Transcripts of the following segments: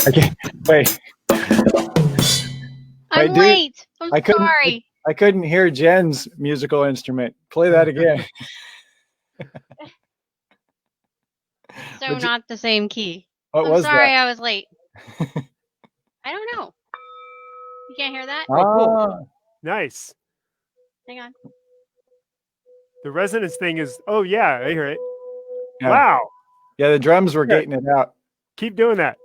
Okay, wait. I'm late. I'm sorry. I couldn't hear Jen's musical instrument. Play that again. So not the same key. I'm sorry I was late. I don't know. You can't hear that? Oh, cool. Nice. Hang on. The resonance thing is, oh yeah, I hear it. Yeah. Wow. Yeah, the drums were getting it out. Keep doing that.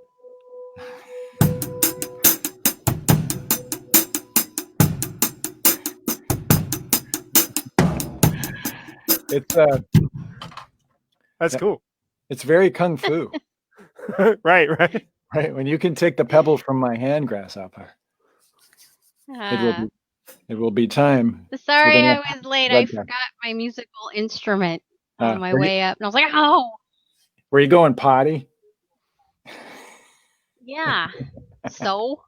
It's that's cool. It's very kung fu. Right. When you can take the pebble from my hand, grasshopper. It will be time. Sorry I was late. I forgot my musical instrument on my way up. And I was like, oh. Were you going potty? Yeah. So?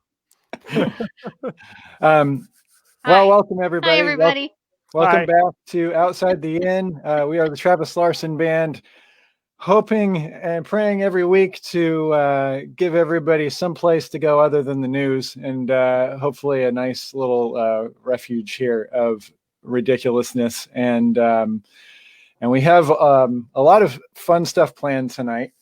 Well, welcome everybody. Hi, everybody. Welcome back to Outside the Inn. We are the Travis Larson Band, hoping and praying every week to give everybody some place to go other than the news, and hopefully a nice little refuge here of ridiculousness. And we have a lot of fun stuff planned tonight.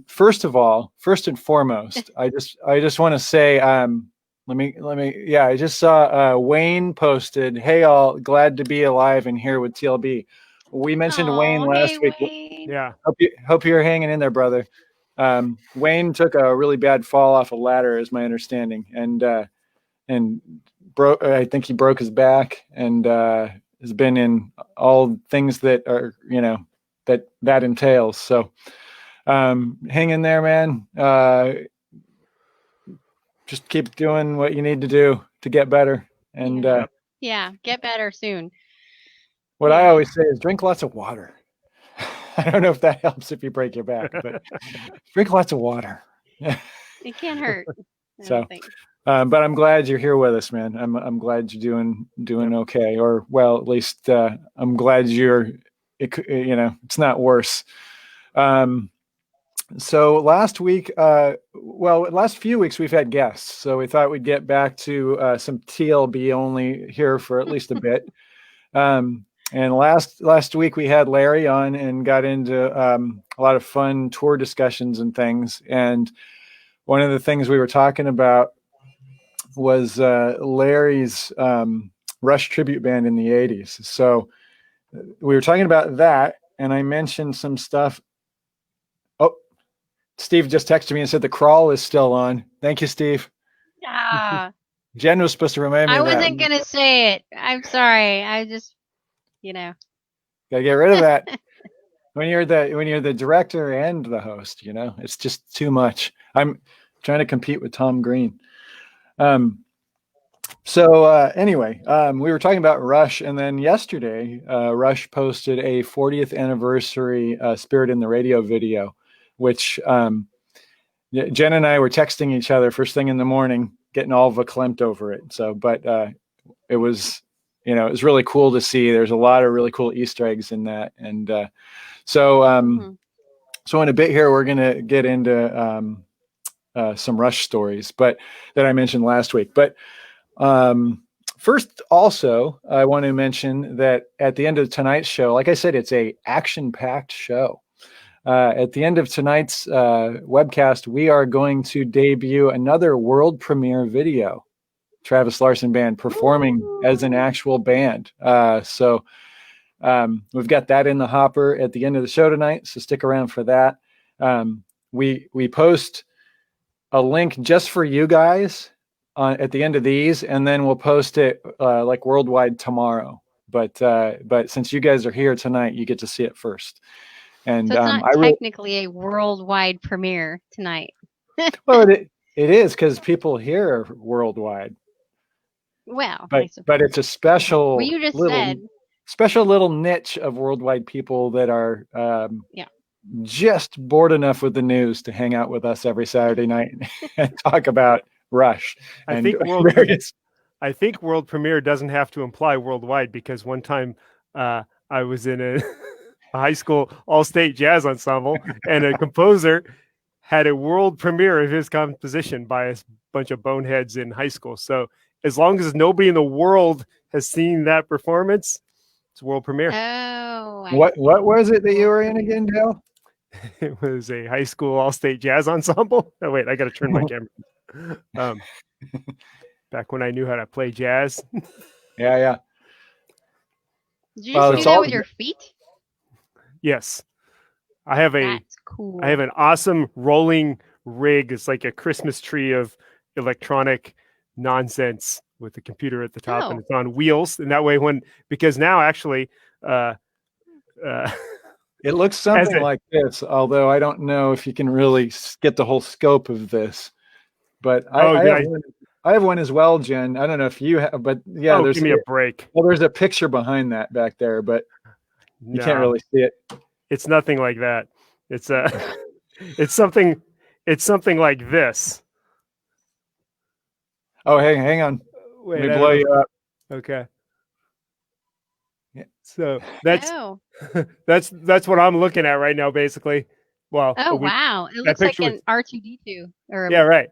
First and foremost, I just want to say, I just saw Wayne posted, "Hey all, glad to be alive and here with TLB." We mentioned Wayne last week. Wayne. Yeah. Hope you're hanging in there, brother. Wayne took a really bad fall off a ladder, is my understanding, and broke. I think he broke his back, and has been in all things that are, that entails. So hang in there, man. Just keep doing what you need to do to get better. And get better soon. What I always say is drink lots of water. I don't know if that helps if you break your back, but drink lots of water. It can't hurt. So, but I'm glad you're here with us, man. I'm glad you're doing okay, or well, at least I'm glad it's not worse. So last week, last few weeks we've had guests, so we thought we'd get back to some TLB only here for at least a bit. And last week we had Larry on and got into a lot of fun tour discussions and things. And one of the things we were talking about was Larry's Rush tribute band in the 80s. So we were talking about that, and I mentioned some stuff. Oh, Steve just texted me and said the crawl is still on. Thank you, Steve. Ah. Jen was supposed to remind me of that. I wasn't going to say it. I'm sorry. I just, gotta get rid of that. when you're the director and the host, it's just too much. I'm trying to compete with Tom Green. Anyway, we were talking about Rush, and then yesterday, Rush posted a 40th anniversary Spirit in the Radio video, which Jen and I were texting each other first thing in the morning, getting all verklempt over it. So, but it was, it was really cool to see. There's a lot of really cool Easter eggs in that, and so in a bit here we're gonna get into some Rush stories, but that I mentioned last week. But first, also, I want to mention that at the end of tonight's show, like I said, it's a action-packed show. At the end of tonight's webcast, we are going to debut another world premiere video, Travis Larson Band performing as an actual band. So we've got that in the hopper at the end of the show tonight, so stick around for that. We post a link just for you guys at the end of these, and then we'll post it like worldwide tomorrow. But since you guys are here tonight, you get to see it first. And so it's not technically a worldwide premiere tonight. Well, it is, because people here are worldwide. Well, but it's a special well, you just said special little niche of worldwide people that are just bored enough with the news to hang out with us every Saturday night and talk about Rush. I think world premiere doesn't have to imply worldwide, because one time I was in a high school all-state jazz ensemble, and a composer had a world premiere of his composition by a bunch of boneheads in high school. So as long as nobody in the world has seen that performance, it's world premiere. Oh, what was it that you were in again, Dale? It was a high school all-state jazz ensemble. Oh wait, I got to turn my camera. Back when I knew how to play jazz. Yeah. Did you just do that with your feet? Yes, I have That's cool. I have an awesome rolling rig. It's like a Christmas tree of electronic nonsense with the computer at the top, and it's on wheels. And that way, because now actually, it looks something like this. Although I don't know if you can really get the whole scope of this. But I have one as well, Jen. I don't know if you have, but yeah, give me a break. Well, there's a picture behind that back there, but you can't really see it. It's nothing like that. It's it's something like this. Oh, hang on. Wait, let me blow you up. Okay. Yeah. So that's what I'm looking at right now, basically. Well. Oh wow! It looks like an R2D2. Yeah, right.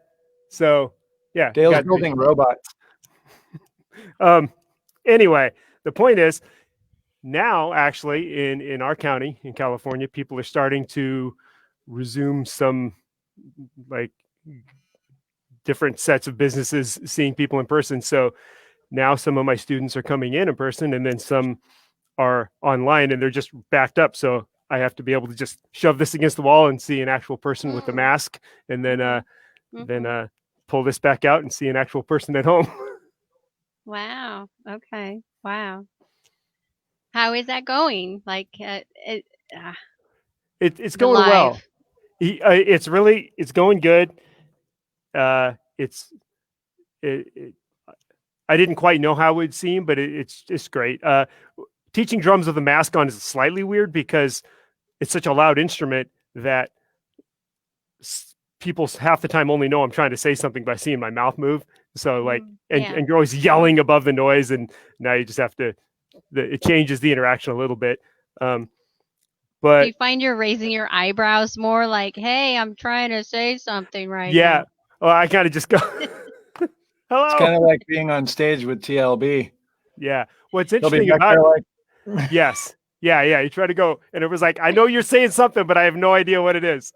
So yeah, Dale's building robots. Anyway, the point is, now actually in our county in California, people are starting to resume some like different sets of businesses seeing people in person. So now some of my students are coming in person, and then some are online, and they're just backed up. So I have to be able to just shove this against the wall and see an actual person with the mask, and then pull this back out and see an actual person at home. Wow. Okay. Wow. How is that going? Like it's going well. It's going good. I didn't quite know how it would seem, but it's great. Teaching drums with a mask on is slightly weird because it's such a loud instrument that people half the time only know I'm trying to say something by seeing my mouth move. So and you're always yelling above the noise, and now you just have to. It changes the interaction a little bit. But do you find you're raising your eyebrows more, like, "Hey, I'm trying to say something right now"? Yeah. Well, I kind of just go, "Hello." It's kind of like being on stage with TLB. Yeah. What's interesting about yes. Yeah. You try to go, and it was like, I know you're saying something, but I have no idea what it is.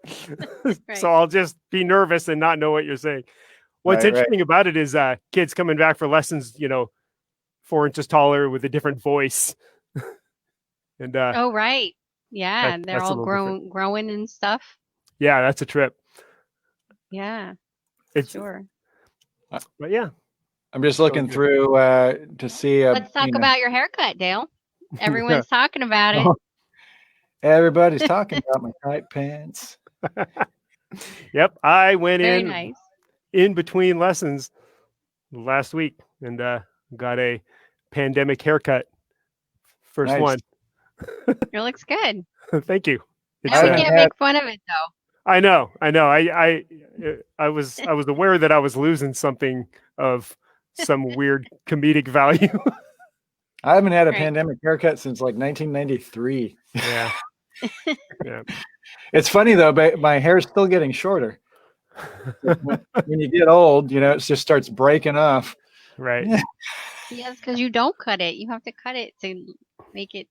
Right. So I'll just be nervous and not know what you're saying. What's interesting about it is kids coming back for lessons, 4 inches taller with a different voice. And oh, right. Yeah. They're all growing and stuff. Yeah, that's a trip. Yeah. It's sure. But yeah. I'm just looking through to see. Let's talk about your haircut, Dale. Everyone's talking about it. Everybody's talking about my tight pants. Yep. I went in between lessons last week and got a pandemic haircut. First one. It looks good. Thank you. Now we can't make fun of it though. I know. I was aware that I was losing something of some weird comedic value. I haven't had a pandemic haircut since like 1993. Yeah. Yeah. It's funny though, but my hair is still getting shorter. When you get old, it just starts breaking off. Right. Yes, because you don't cut it. You have to cut it to make it,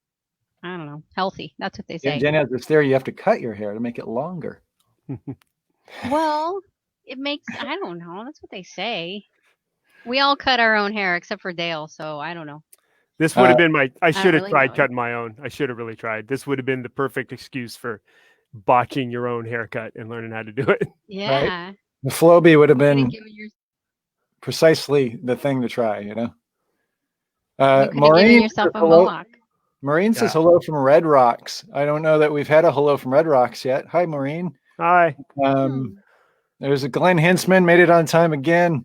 I don't know, healthy. That's what they say. Jen has this theory: you have to cut your hair to make it longer. Well, it makes, I don't know. That's what they say. We all cut our own hair except for Dale, so I don't know. This would have been I should have tried cutting my own. I should have really tried. This would have been the perfect excuse for botching your own haircut and learning how to do it. Yeah. Right? The Flowbee would have been precisely the thing to try, you could have given yourself a mohawk. Maureen says hello from Red Rocks. I don't know that we've had a hello from Red Rocks yet. Hi, Maureen. Hi. There's a Glenn Hinsman, made it on time again.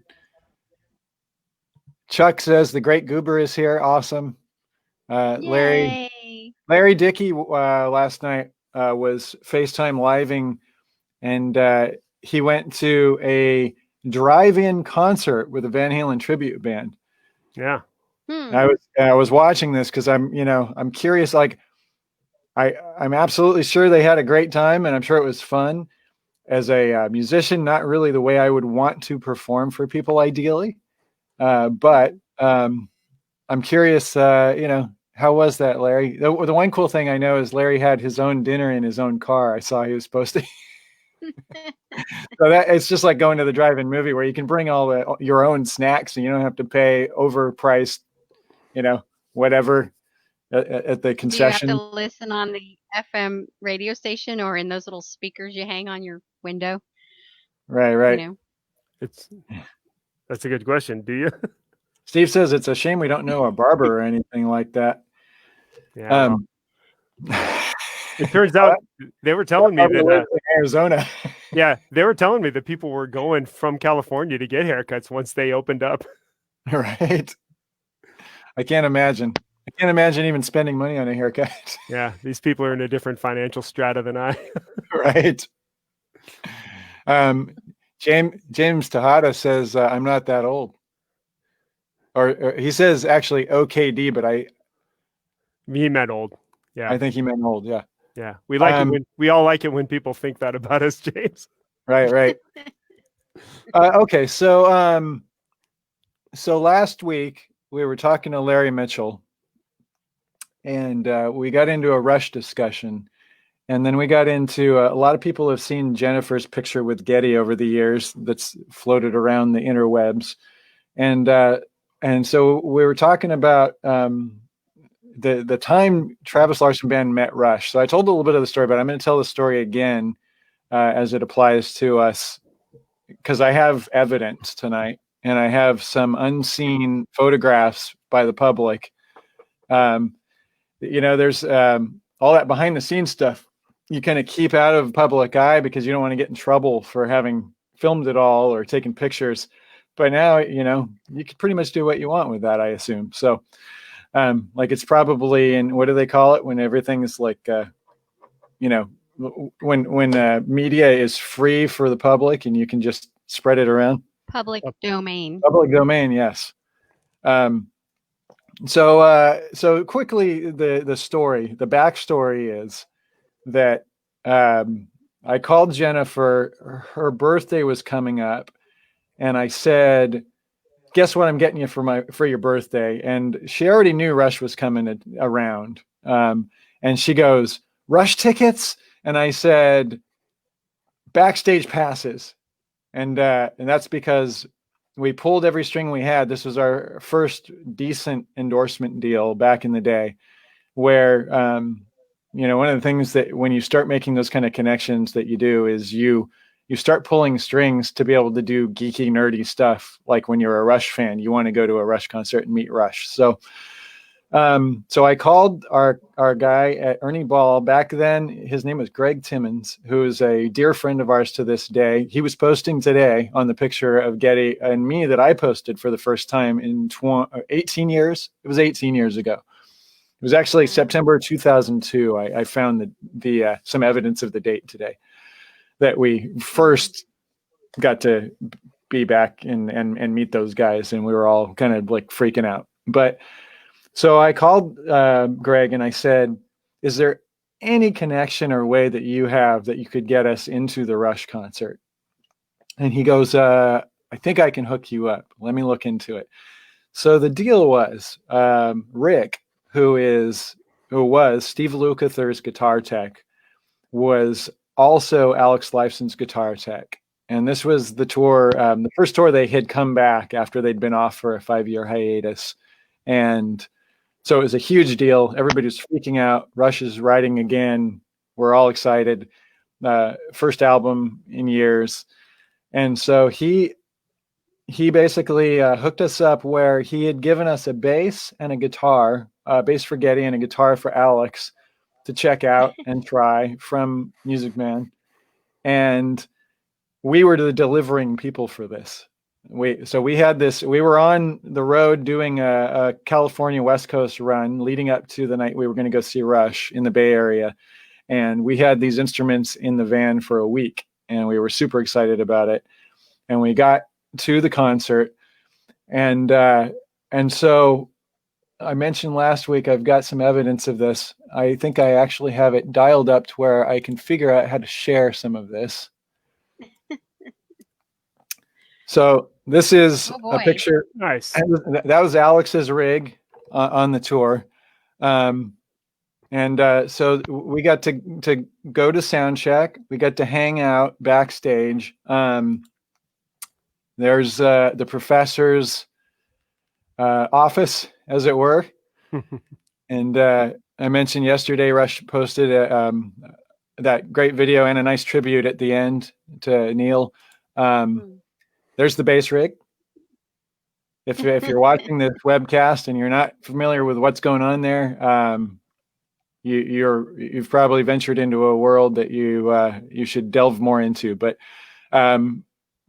Chuck says the Great Goober is here. Awesome. Larry Dickey last night was FaceTime living, and he went to a drive-in concert with a Van Halen tribute band. Yeah. I was watching this because I'm curious. Like, I'm absolutely sure they had a great time, and I'm sure it was fun. As a musician, not really the way I would want to perform for people ideally, but I'm curious. How was that, Larry? The one cool thing I know is Larry had his own dinner in his own car. I saw he was supposed to. So that it's just like going to the drive-in movie where you can bring all your own snacks and you don't have to pay overpriced, whatever at the concession. Do you have to listen on the FM radio station or in those little speakers you hang on your window? Right. That's a good question. Do you? Steve says it's a shame we don't know a barber or anything like that. Yeah. It turns out they were telling me that in Arizona. Yeah, they were telling me that people were going from California to get haircuts once they opened up. Right. I can't imagine even spending money on a haircut. Yeah, these people are in a different financial strata than I. Right. James Tejada says I'm not that old. Or he says actually OKD, but he meant old. Yeah. I think he meant old, yeah. Yeah. We like it when we all like it when people think that about us, James. Right. Okay, so last week we were talking to Larry Mitchell, and we got into a Rush discussion, and then we got into a lot of people have seen Jennifer's picture with Getty over the years that's floated around the interwebs, and so we were talking about the time Travis Larson Band met Rush. So I told a little bit of the story, but I'm going to tell the story again as it applies to us, because I have evidence tonight, and I have some unseen photographs by the public. There's all that behind the scenes stuff you kind of keep out of public eye because you don't want to get in trouble for having filmed it all or taken pictures. But now, you can pretty much do what you want with that, I assume. So, like it's probably in, what do they call it when everything is like, when media is free for the public and you can just spread it around. Public domain. Public domain, yes. So quickly, the story, the backstory is that I called Jennifer. Her birthday was coming up, and I said, "Guess what I'm getting you for your birthday?" And she already knew Rush was coming around, and she goes, "Rush tickets?" And I said, "Backstage passes," and that's because we pulled every string we had. This was our first decent endorsement deal back in the day, where one of the things that when you start making those kind of connections that you do is you start pulling strings to be able to do geeky, nerdy stuff. Like when you're a Rush fan, you want to go to a Rush concert and meet Rush. So I called our guy at Ernie Ball. Back then, his name was Greg Timmons, who is a dear friend of ours to this day. He was posting today on the picture of Getty and me that I posted for the first time in 18 years. It was 18 years ago. It was actually September 2002. I found the some evidence of the date today that we first got to be back and meet those guys, and we were all kind of like freaking out. But so I called Greg and I said, "Is there any connection or way that you have that you could get us into the Rush concert?" And he goes, "I think I can hook you up. Let me look into it." So the deal was Rick, who was Steve Lukather's guitar tech, was also Alex Lifeson's guitar tech. And this was the tour, the first tour they had come back after they'd been off for a 5-year hiatus. And so it was a huge deal. Everybody was freaking out. Rush is writing again. We're all excited. First album in years. And so he basically hooked us up where he had given us a bass and a guitar bass for Getty and a guitar for Alex to check out and try from Music Man. And we were the delivering people for this. We were on the road doing a California West Coast run leading up to the night we were going to go see Rush in the Bay Area. And we had these instruments in the van for a week, and we were super excited about it. And we got to the concert, and so I mentioned last week, I've got some evidence of this. I think I actually have it dialed up to where I can figure out how to share some of this. So this is a picture. Nice. That was Alex's rig on the tour. So we got to go to sound check. We got to hang out backstage. There's the professor's office, as it were. And I mentioned yesterday, Rush posted that great video and a nice tribute at the end to Neil. There's the bass rig. If you're watching this webcast and you're not familiar with what's going on there, you've probably ventured into a world that you should delve more into. But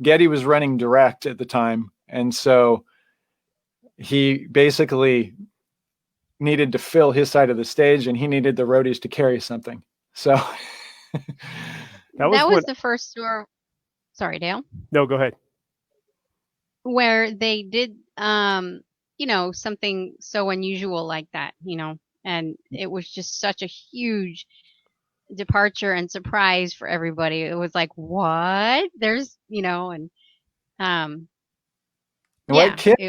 Getty was running direct at the time, and so he basically needed to fill his side of the stage, and he needed the roadies to carry something. So that was the first tour. Sorry, Dale. No, go ahead. Where they did, something so unusual like that, and it was just such a huge departure and surprise for everybody. It was like, what? There's, and what Kip,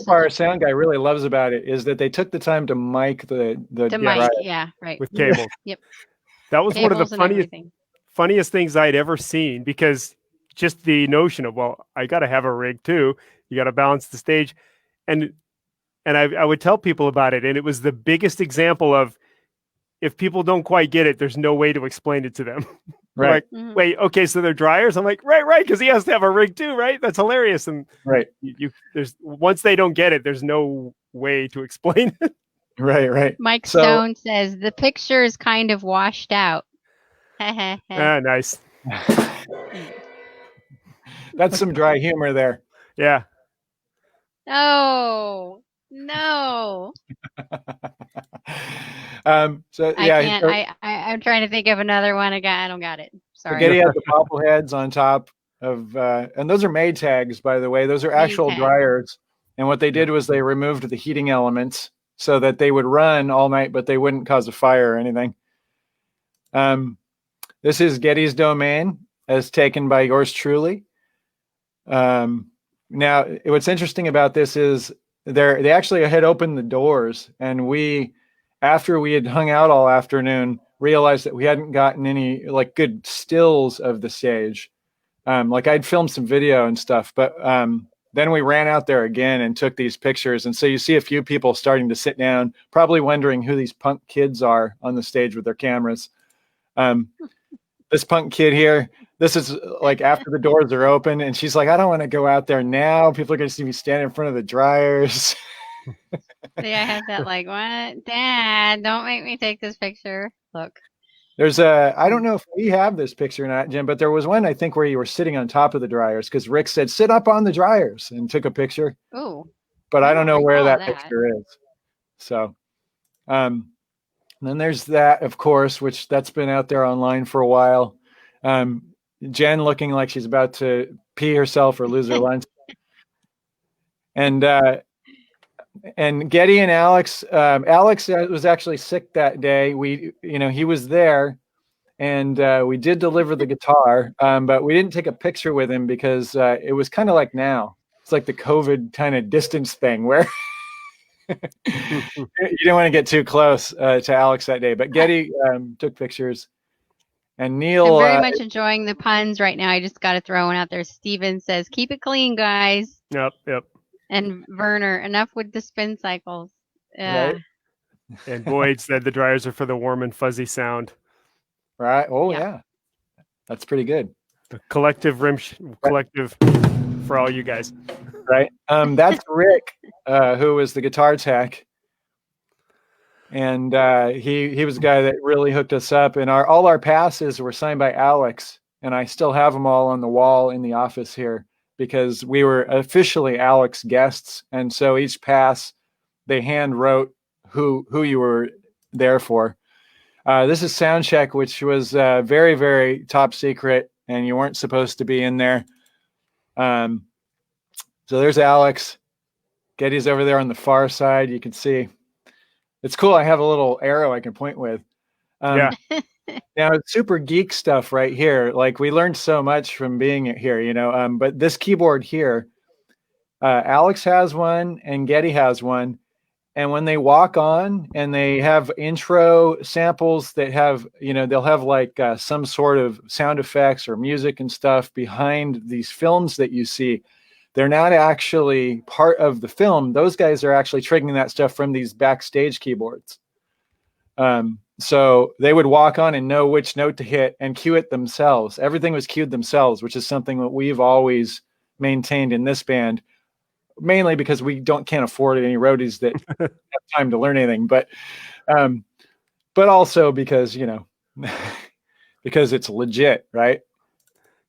our sound guy, really loves about it is that they took the time to mic the mic, right, with cables. Yep. That was one of the funniest things I'd ever seen, because just the notion of, well, I got to have a rig too. You got to balance the stage. And I would tell people about it. And it was the biggest example of, if people don't quite get it, there's no way to explain it to them. Right. Like, wait, okay, so they're dryers? I'm like, right. Because he has to have a rig too, right? That's hilarious. And right. There's once they don't get it, there's no way to explain it. Right. Mike Stone says the picture is kind of washed out. Nice. That's some dry humor there. Yeah. Oh, no. So yeah, I'm trying to think of another one. I don't got it. Sorry. Getty had the bobbleheads on top of, and those are May tags, by the way. Those are actual dryers. And what they did was they removed the heating elements so that they would run all night, but they wouldn't cause a fire or anything. This is Getty's domain, as taken by yours truly. Now, what's interesting about this is they actually had opened the doors, and after we had hung out all afternoon, realized that we hadn't gotten any good stills of the stage. I'd filmed some video and stuff, but then we ran out there again and took these pictures. And so you see a few people starting to sit down, probably wondering who these punk kids are on the stage with their cameras. This punk kid here, this is after the doors are open, and she's like, I don't want to go out there now. People are going to see me stand in front of the dryers. See, I had that what? Dad, don't make me take this picture. Look. There's I don't know if we have this picture or not, Jim, but there was one, I think, where you were sitting on top of the dryers because Rick said, sit up on the dryers, and took a picture. Oh. But I don't know where that picture is. So, then there's that, of course, that's been out there online for a while. Jen looking like she's about to pee herself or lose her lunch. And Getty and Alex was actually sick that day. He was there, and we did deliver the guitar, but we didn't take a picture with him because it was kind of like now. It's like the COVID kind of distance thing where you didn't want to get too close to Alex that day. But Getty took pictures. And Neil, I'm very much enjoying the puns right now. I just got to throw one out there. Steven says, keep it clean, guys. Yep. And Werner, enough with the spin cycles. Right. And Boyd said the dryers are for the warm and fuzzy sound. Right. Oh, yeah. That's pretty good. The collective collective for all you guys. Right. That's Rick, who was the guitar tech. and he was a guy that really hooked us up. And all our passes were signed by Alex, and I still have them all on the wall in the office here because we were officially Alex guests, and so each pass they hand wrote who you were there for. This is sound check, which was very, very top secret, and you weren't supposed to be in there. So there's Alex. Getty's over there on the far side. You can see. It's cool. I have a little arrow I can point with. Yeah. Now it's super geek stuff right here. Like we learned so much from being here, you know. But this keyboard here, Alex has one and Getty has one. And when they walk on and they have intro samples that have, you know, they'll have like some sort of sound effects or music and stuff behind these films that you see. They're not actually part of the film. Those guys are actually triggering that stuff from these backstage keyboards. So they would walk on and know which note to hit and cue it themselves. Everything was cued themselves, which is something that we've always maintained in this band. Mainly because we can't afford any roadies that have time to learn anything, but also because, you know, because it's legit, right?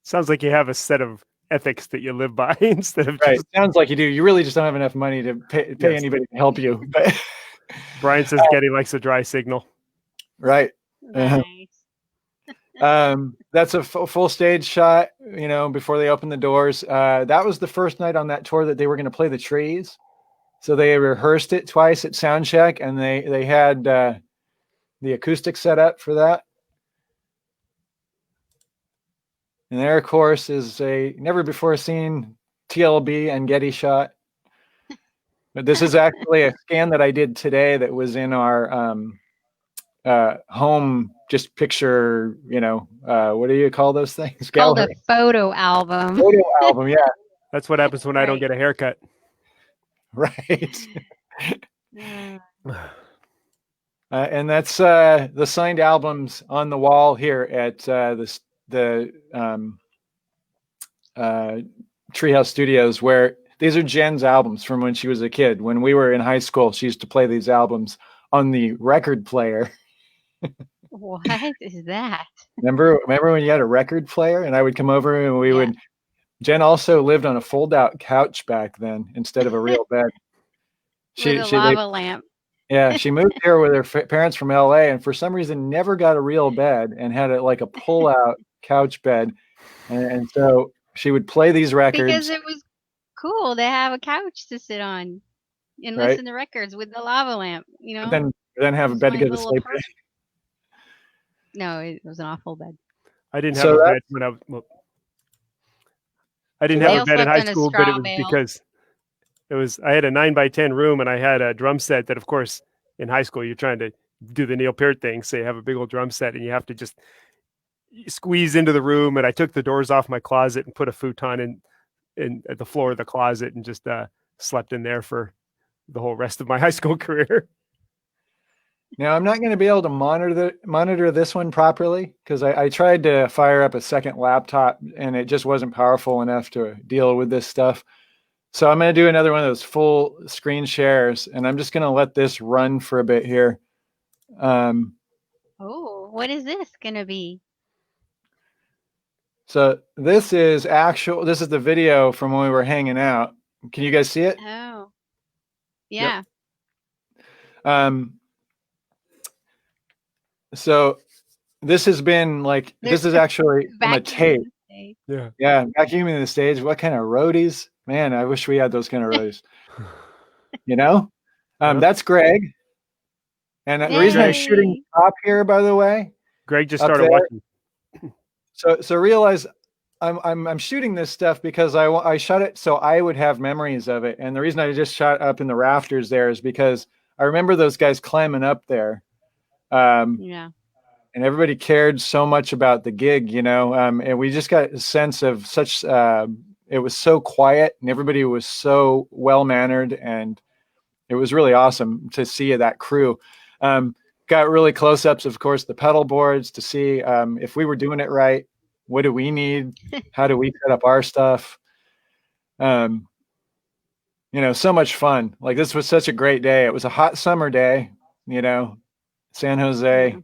Sounds like you have a set of ethics that you live by instead of right. just... Sounds like you do. You really just don't have enough money to pay Yes. anybody to help you. But Brian says Getty likes a dry signal. Right. Nice. That's a full stage shot, you know, before they open the doors. That was the first night on that tour that they were going to play the trees. So they rehearsed it twice at sound check, and they had the acoustic set up for that. And there, of course, is a never before seen TLB and Getty shot. But this is actually a scan that I did today that was in our home just picture, you know, what do you call those things? Called Gallery. a photo album. Photo album, yeah. That's what happens when I don't Right. get a haircut. Right. Mm. And that's the signed albums on the wall here at the Treehouse Studios, where these are Jen's albums from when she was a kid. When we were in high school, she used to play these albums on the record player. What is that? Remember when you had a record player and I would come over and we would. Jen also lived on a fold-out couch back then instead of a real bed. With a lava lamp. Yeah, she moved here with her parents from LA, and for some reason never got a real bed and had like a pull-out couch bed, and so she would play these records Because it was cool to have a couch to sit on and Right. listen to records with the lava lamp. You know. but then have a It's bed to my go to little sleep. apartment. No, it was an awful bed. I didn't So have a that's- bed when I was... Well, I didn't They have all a bed in slept high in a school, but straw it was bale. because I had a 9x10 room and I had a drum set that, of course, in high school, you're trying to do the Neil Peart thing. So you have a big old drum set and you have to just squeeze into the room. And I took the doors off my closet and put a futon in at the floor of the closet and just slept in there for the whole rest of my high school career. Now I'm not going to be able to monitor this one properly because I tried to fire up a second laptop and it just wasn't powerful enough to deal with this stuff. So I'm going to do another one of those full screen shares, and I'm just going to let this run for a bit here. Oh, what is this gonna be? So this is the video from when we were hanging out. Can you guys see it? Oh, yeah. So this has been like, this is actually from a tape. Yeah. Yeah, vacuuming the stage. What kind of roadies? Man, I wish we had those kind of roadies. You know? That's Greg. And the reason I'm shooting top here, by the way. Greg just up started there. watching. So realize I'm shooting this stuff because I shot it so I would have memories of it. And the reason I just shot up in the rafters there is because I remember those guys climbing up there. Yeah. And everybody cared so much about the gig, you know, and we just got a sense of such, it was so quiet and everybody was so well-mannered, and it was really awesome to see that crew. Got really close-ups, of course, the pedal boards to see if we were doing it right. What do we need? How do we set up our stuff? You know, so much fun. Like, this was such a great day. It was a hot summer day. San Jose.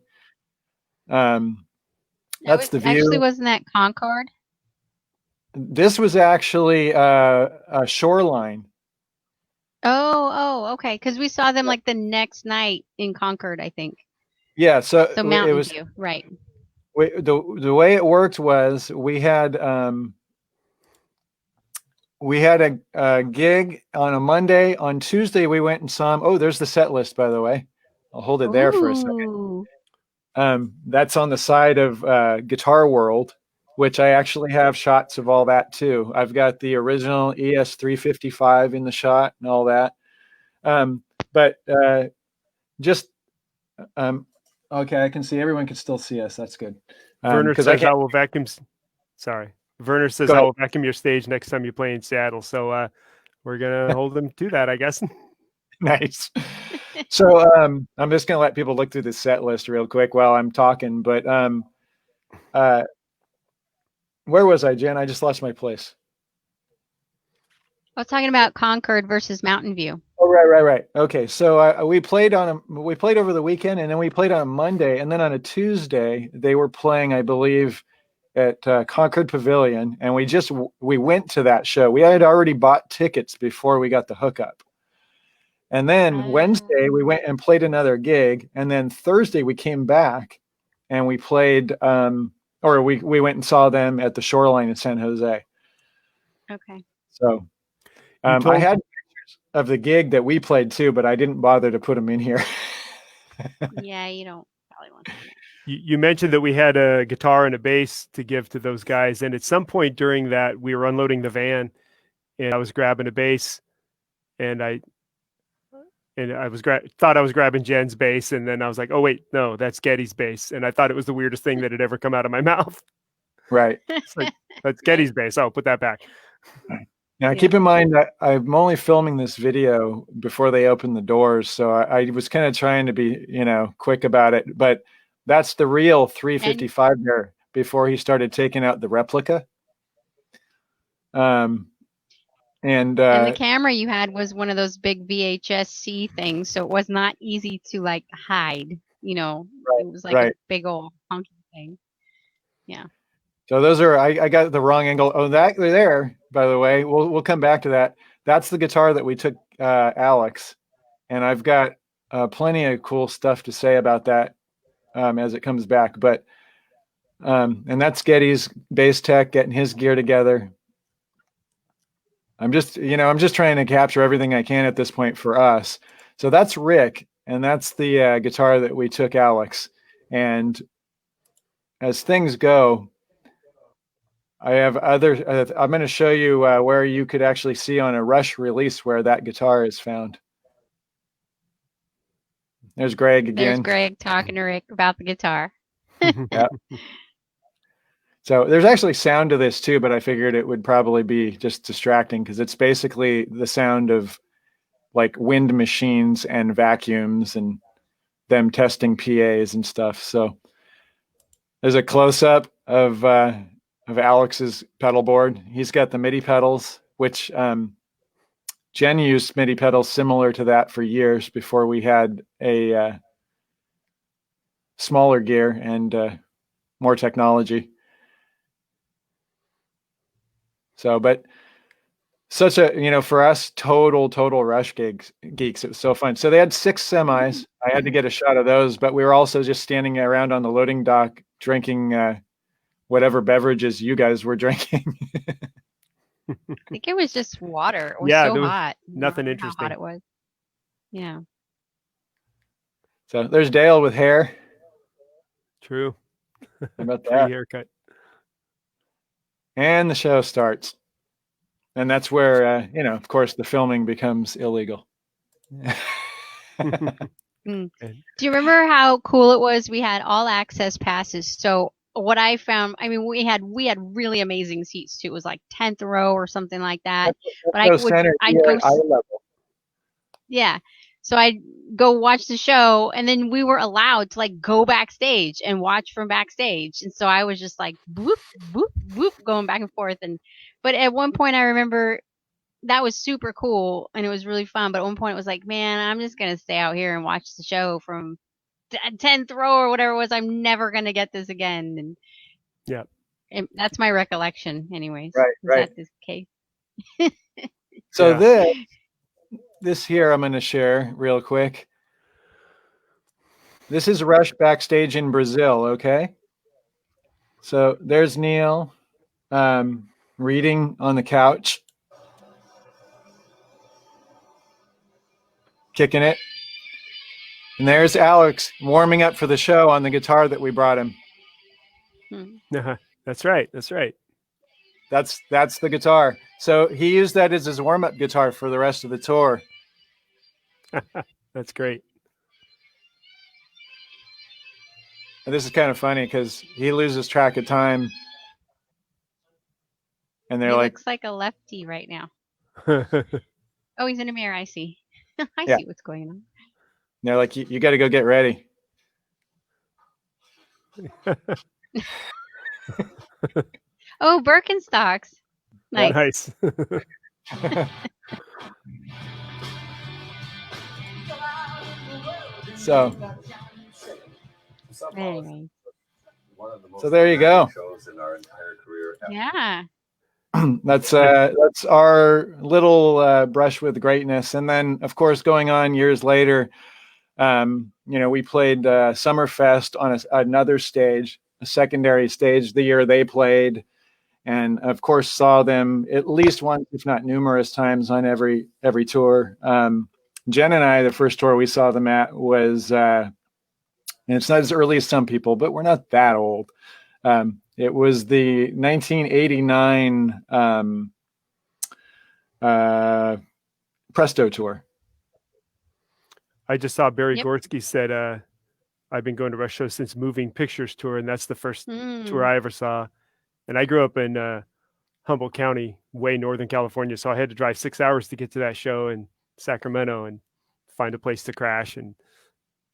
That's the view. Actually, wasn't that Concord? This was actually a shoreline. Oh, okay. Because we saw them like the next night in Concord, I think. Yeah, so Mountain it was View, right? The way it worked was we had a gig on a Monday. On Tuesday, we went and saw him. Oh, there's the set list, by the way. I'll hold it there for a second. That's on the side of Guitar World, which I actually have shots of all that too. I've got the original ES355 in the shot and all that. Okay, I can see everyone can still see us. That's good. Werner says I will vacuum. Sorry. Werner says I will vacuum your stage next time you play in Seattle. So we're going to hold them to that, I guess. Nice. So I'm just going to let people look through the set list real quick while I'm talking. But where was I, Jen? I just lost my place. I was talking about Concord versus Mountain View. Oh, right. Okay, so we played over the weekend, and then we played on a Monday, and then on a Tuesday they were playing, I believe, at Concord Pavilion, and we went to that show. We had already bought tickets before we got the hookup, and then Wednesday we went and played another gig, and then Thursday we came back, and we played, we went and saw them at the Shoreline in San Jose. Okay. So I had of the gig that we played too, but I didn't bother to put them in here. Yeah, you don't probably want to. You mentioned that we had a guitar and a bass to give to those guys, and at some point during that, we were unloading the van, and I was grabbing a bass, and I thought I was grabbing Jen's bass, and then I was like, oh wait, no, that's Getty's bass, and I thought it was the weirdest thing that had ever come out of my mouth. Right. It's like, that's Getty's bass. Oh, put that back. Now, keep in mind that I'm only filming this video before they open the doors, so I was kind of trying to be, quick about it. But that's the real 355 there before he started taking out the replica. And the camera you had was one of those big VHS-C things, so it was not easy to like hide. It was like a big old hunky thing. Yeah. So those are, I got the wrong angle. Oh, that there, by the way, we'll come back to that. That's the guitar that we took Alex, and I've got plenty of cool stuff to say about that as it comes back. But and that's Getty's bass tech getting his gear together. I'm just trying to capture everything I can at this point for us. So that's Rick, and that's the guitar that we took Alex. And as things go, I have other. I'm going to show you where you could actually see on a Rush release where that guitar is found. There's Greg again. There's Greg talking to Rick about the guitar. Yeah. So there's actually sound to this too, but I figured it would probably be just distracting because it's basically the sound of like wind machines and vacuums and them testing PAs and stuff. So there's a close up of Alex's pedal board. He's got the MIDI pedals, which Jen used MIDI pedals similar to that for years before we had a smaller gear and more technology. So, but such a, for us, total Rush geeks. It was so fun. So they had 6 semis. I had to get a shot of those, but we were also just standing around on the loading dock drinking whatever beverages you guys were drinking. I think it was just water. It was so hot. Nothing interesting. How hot it was. Yeah. So there's Dale with hair. True. How about that? Haircut. And the show starts. And that's where, of course, the filming becomes illegal. Do you remember how cool it was? We had all access passes. So what I found, we had really amazing seats too. It was like 10th row or something like that. But I'd go, yeah. So I'd go watch the show, and then we were allowed to like go backstage and watch from backstage. And so I was just like whoop, whoop, whoop, going back and forth. But at one point I remember that was super cool and it was really fun. But at one point it was like, man, I'm just gonna stay out here and watch the show from 10th row or whatever it was. I'm never gonna get this again. And Yeah. And that's my recollection, anyways. Right, Is right. that this case? So Yeah. this here I'm going to share real quick. This is Rush backstage in Brazil, okay? So there's Neil reading on the couch, kicking it. And there's Alex warming up for the show on the guitar that we brought him. That's right. That's right. That's the guitar. So he used that as his warm-up guitar for the rest of the tour. That's great. And this is kind of funny because he loses track of time. And they're he like, looks like a lefty right now. Oh, he's in a mirror. I see. I see what's going on. They're like, you got to go get ready. Oh, Birkenstocks. Nice. Nice. So Anyway. So there you go. Yeah. That's our little brush with greatness. And then, of course, going on years later, we played Summerfest on another stage, a secondary stage, the year they played, and of course saw them at least once, if not numerous times, on every tour. Jen and I, the first tour we saw them at was, and it's not as early as some people, but we're not that old. It was the 1989 Presto tour. I just saw Barry Gorski said, I've been going to Rush shows since Moving Pictures tour, and that's the first tour I ever saw. And I grew up in Humboldt County, way northern California, so I had to drive 6 hours to get to that show in Sacramento and find a place to crash and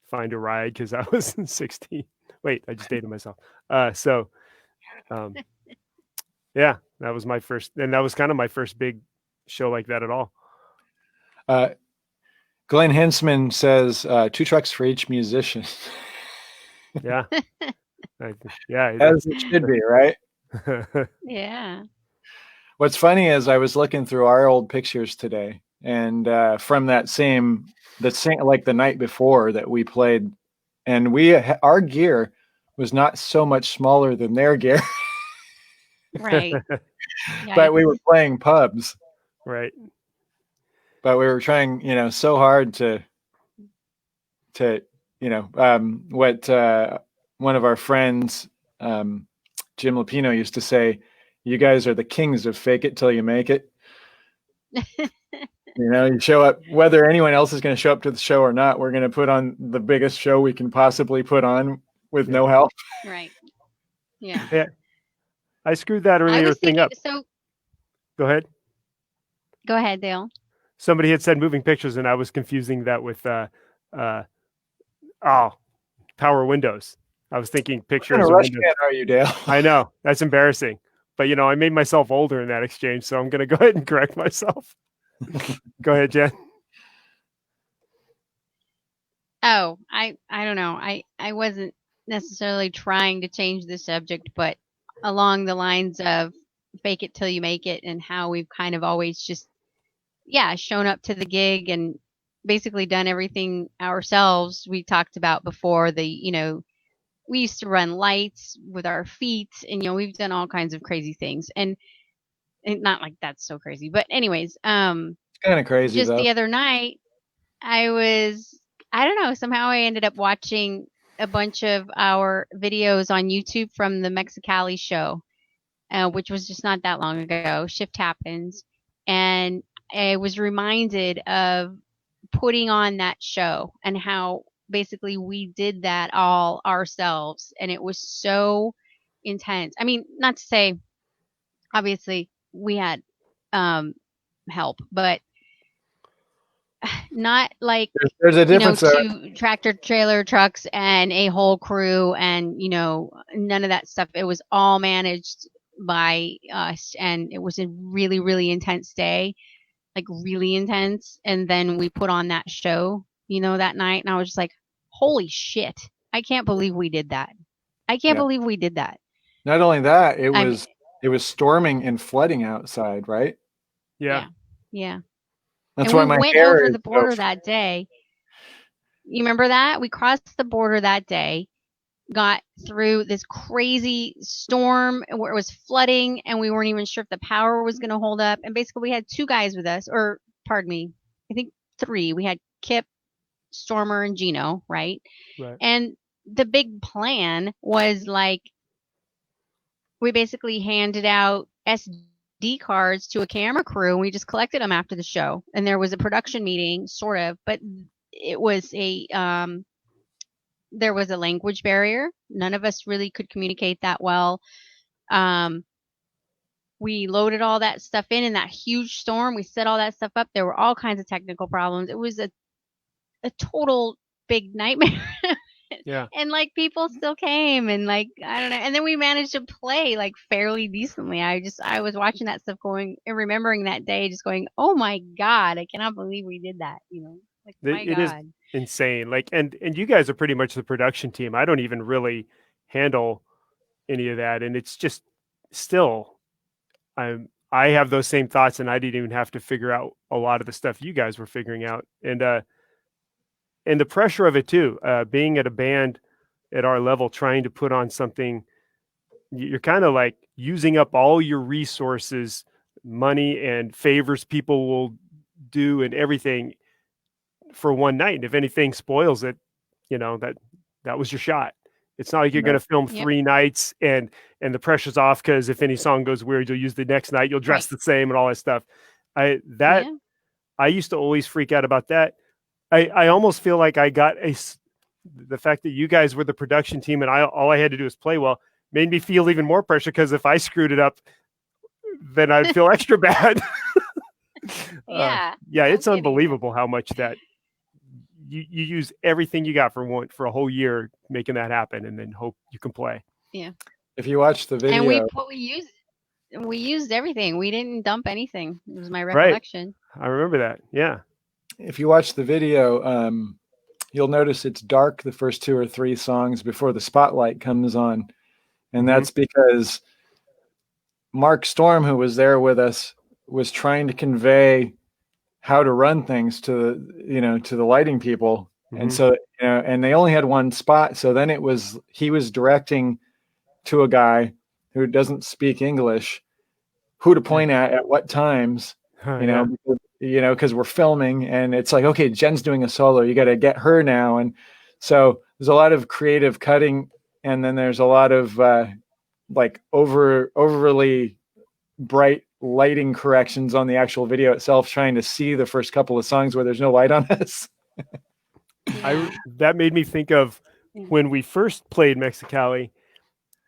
find a ride because I was 16. Wait, I just dated myself. Yeah, that was my first, and that was kind of my first big show like that at all. Glenn Hensman says 2 trucks for each musician. Yeah. Yeah. As it should be, right? Yeah. What's funny is I was looking through our old pictures today, and from the same like the night before that we played, and our gear was not so much smaller than their gear. Right. But we were playing pubs. Right. But we were trying, so hard to what one of our friends, Jim Lapino, used to say, you guys are the kings of fake it till you make it. You show up, whether anyone else is going to show up to the show or not, we're going to put on the biggest show we can possibly put on with no help. Right. Yeah. Yeah. I screwed that earlier thing up. So go ahead. Go ahead, Dale. Somebody had said Moving Pictures, and I was confusing that with Power Windows. I was thinking Pictures. What kind of Rush fan are you, Dale? I know, that's embarrassing, but I made myself older in that exchange, so I'm going to go ahead and correct myself. Go ahead, Jen. Oh, I don't know. I wasn't necessarily trying to change the subject, but along the lines of fake it till you make it, and how we've kind of always just shown up to the gig and basically done everything ourselves. We talked about before we used to run lights with our feet, and we've done all kinds of crazy things, and not like that's so crazy, but anyways, it's kind of crazy. Just the other night, I don't know, somehow I ended up watching a bunch of our videos on YouTube from the Mexicali show, which was just not that long ago. Shift Happens, and I was reminded of putting on that show and how basically we did that all ourselves, and it was so intense. I mean, not to say obviously we had help, but not like there's a difference. 2 tractor trailer trucks and a whole crew, and none of that stuff. It was all managed by us, and it was a really, really intense day. like really intense. And then we put on that show, that night. And I was just like, holy shit. I can't believe we did that. I can't believe we did that. Not only that, it I'm- was storming and flooding outside, right? Yeah. Yeah. That's and why we my went hair over is the border so that day. You remember that? We crossed the border that day, got through this crazy storm where it was flooding, and we weren't even sure if the power was going to hold up. And basically, we had 2 guys with us, or pardon me, I think 3. We had Kip, Stormer, and Gino, right? Right. And the big plan was like, we basically handed out SD cards to a camera crew, and we just collected them after the show. And there was a production meeting, sort of, but it was there was a language barrier. None of us really could communicate that well. We loaded all that stuff in that huge storm. We set all that stuff up. There were all kinds of technical problems. It was a total big nightmare. Yeah. And like people still came, and like, I don't know. And then we managed to play like fairly decently. I was watching that stuff going and remembering that day, just going, oh my God, I cannot believe we did that. Like, my It is God. insane. Like, and you guys are pretty much the production team. I don't even really handle any of that. And it's just still, I have those same thoughts, and I didn't even have to figure out a lot of the stuff you guys were figuring out. And the pressure of it too, being at a band at our level, trying to put on something, you're kind of like using up all your resources, money and favors people will do and everything for one night. And if anything spoils it, that was your shot. It's not like you're going to film 3 nights and the pressure's off, because if any song goes weird, you'll use the next night, you'll dress the same and all that stuff. I used to always freak out about that. I almost feel like I got the fact that you guys were the production team and all I had to do was play well made me feel even more pressure, because if I screwed it up, then I'd feel extra bad. Yeah. It's unbelievable how much that you use everything you got for a whole year making that happen, and then hope you can play. Yeah. If you watch the video, and we used everything. We didn't dump anything. It was my recollection. Right. I remember that. Yeah. If you watch the video, you'll notice it's dark the first 2 or 3 songs before the spotlight comes on. And that's because Mark Storm, who was there with us, was trying to convey how to run things to the lighting people. And so, and they only had one spot. So then he was directing to a guy who doesn't speak English, who to point at what times, because we're filming, and it's like, okay, Jen's doing a solo, you got to get her now. And so there's a lot of creative cutting, and then there's a lot of like overly bright lighting corrections on the actual video itself, trying to see the first couple of songs where there's no light on us. That made me think of when we first played Mexicali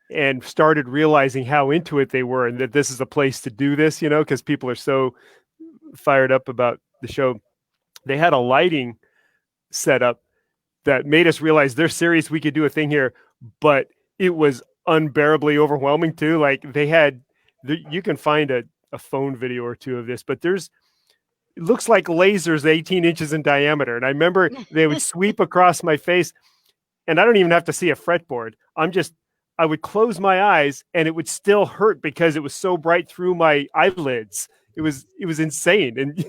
and started realizing how into it they were, and that this is a place to do this, because people are so fired up about the show. They had a lighting setup that made us realize they're serious. We could do a thing here, but it was unbearably overwhelming too. Like you can find a phone video or 2 of this, but it looks like lasers 18 inches in diameter. And I remember they would sweep across my face, and I don't even have to see a fretboard. I would close my eyes and it would still hurt because it was so bright through my eyelids. It was insane. And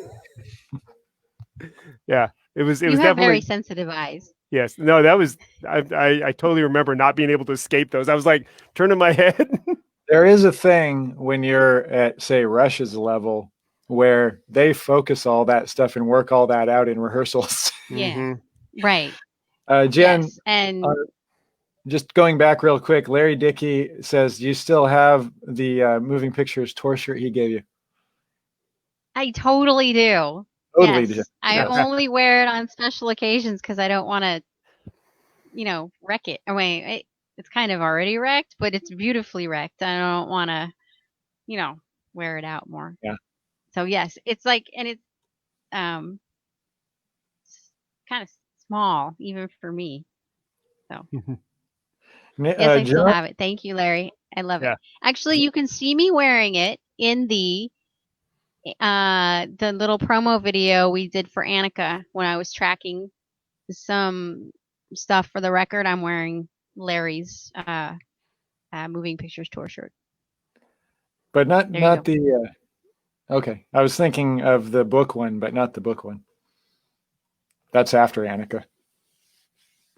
yeah, it was You have definitely very sensitive eyes. Yes. No, that was, I totally remember not being able to escape those. I was like turning my head. There is a thing when you're at, say, Rush's level, where they focus all that stuff and work all that out in rehearsals. Yeah. Right. Jen, yes. And just going back real quick, Larry Dickey says, you still have the Moving Pictures tour shirt he gave you? I totally do. Totally yes. I only wear it on special occasions because I don't want to, wreck it. I mean, it's kind of already wrecked, but it's beautifully wrecked. I don't want to, wear it out more. Yeah. So yes, it's like, and it's kind of small even for me. So yes, I still have it. Thank you, Larry. I love it. Actually, you can see me wearing it in the the little promo video we did for Annika when I was tracking some stuff for the record. I'm wearing Larry's Moving Pictures tour shirt. But not There you the okay. I was thinking of the book one, but not the book one. That's after Annika.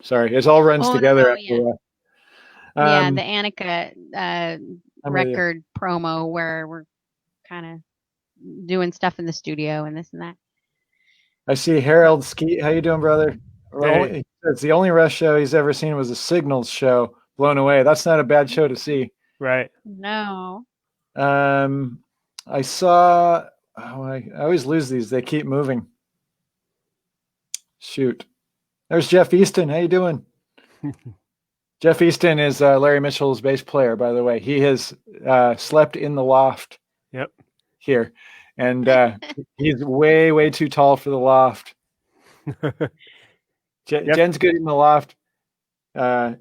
Sorry, it all runs together. Yeah. Yeah, the Annika record promo where we're kind of doing stuff in the studio and this and that. I see Harold Skeet. How you doing, brother? Hey. It's the only Rush show he's ever seen was a Signals show. Blown away. That's not a bad show to see. Right. No. I saw. Oh, I always lose these. They keep moving. Shoot. There's Jeff Easton. How you doing? Jeff Easton is Larry Mitchell's bass player, by the way. He has slept in the loft. Yep. Here, and he's way, way too tall for the loft. Jen's good in the loft.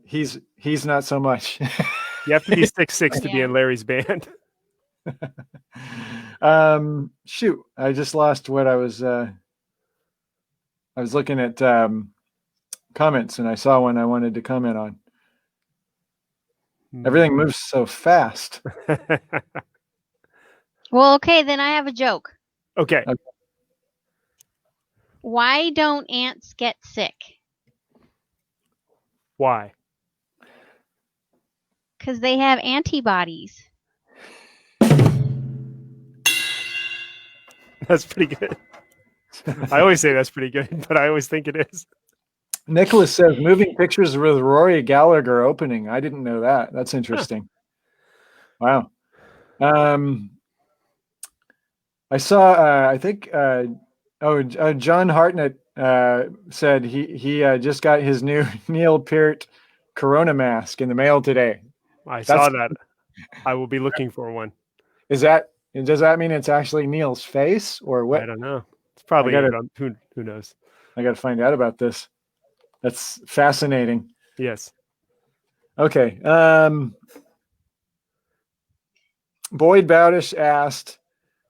He's not so much. You have to be 6'6" to be in Larry's band. Shoot, I just lost what I was looking at comments, and I saw one I wanted to comment on. Everything moves so fast. Well, okay, then I have a joke. Okay. Why don't ants get sick? Why? Because they have antibodies. That's pretty good. I always say that's pretty good, but I always think it is. Nicholas says Moving Pictures with Rory Gallagher opening. I didn't know that. That's interesting. Wow. I saw. I think. John Hartnett said he just got his new Neil Peart Corona mask in the mail today. I saw that. I will be looking for one. Does that mean it's actually Neil's face or what? I don't know. It's probably who knows. I got to find out about this. That's fascinating. Yes. Okay. Boyd Bowdish asked,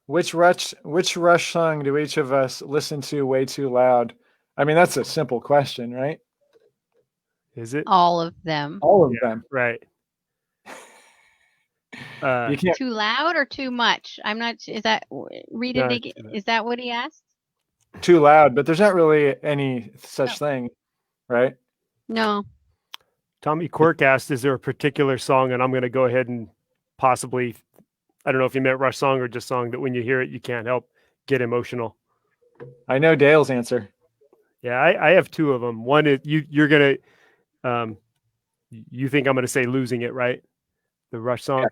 which Rush song do each of us listen to way too loud? I mean, that's a simple question, right? Is it? All of them. All of them. Right. You can't... Too loud or too much? I'm not. Is that read it again? Is that what he asked? Too loud, but there's not really any such thing, right? No. Tommy Quirk asked, "Is there a particular song?" And I'm going to go ahead and possibly. I don't know if you meant Rush song or just song that when you hear it, you can't help get emotional. I know Dale's answer. Yeah, I have two of them. One is you're gonna, you think I'm gonna say "Losing It," right? The Rush song.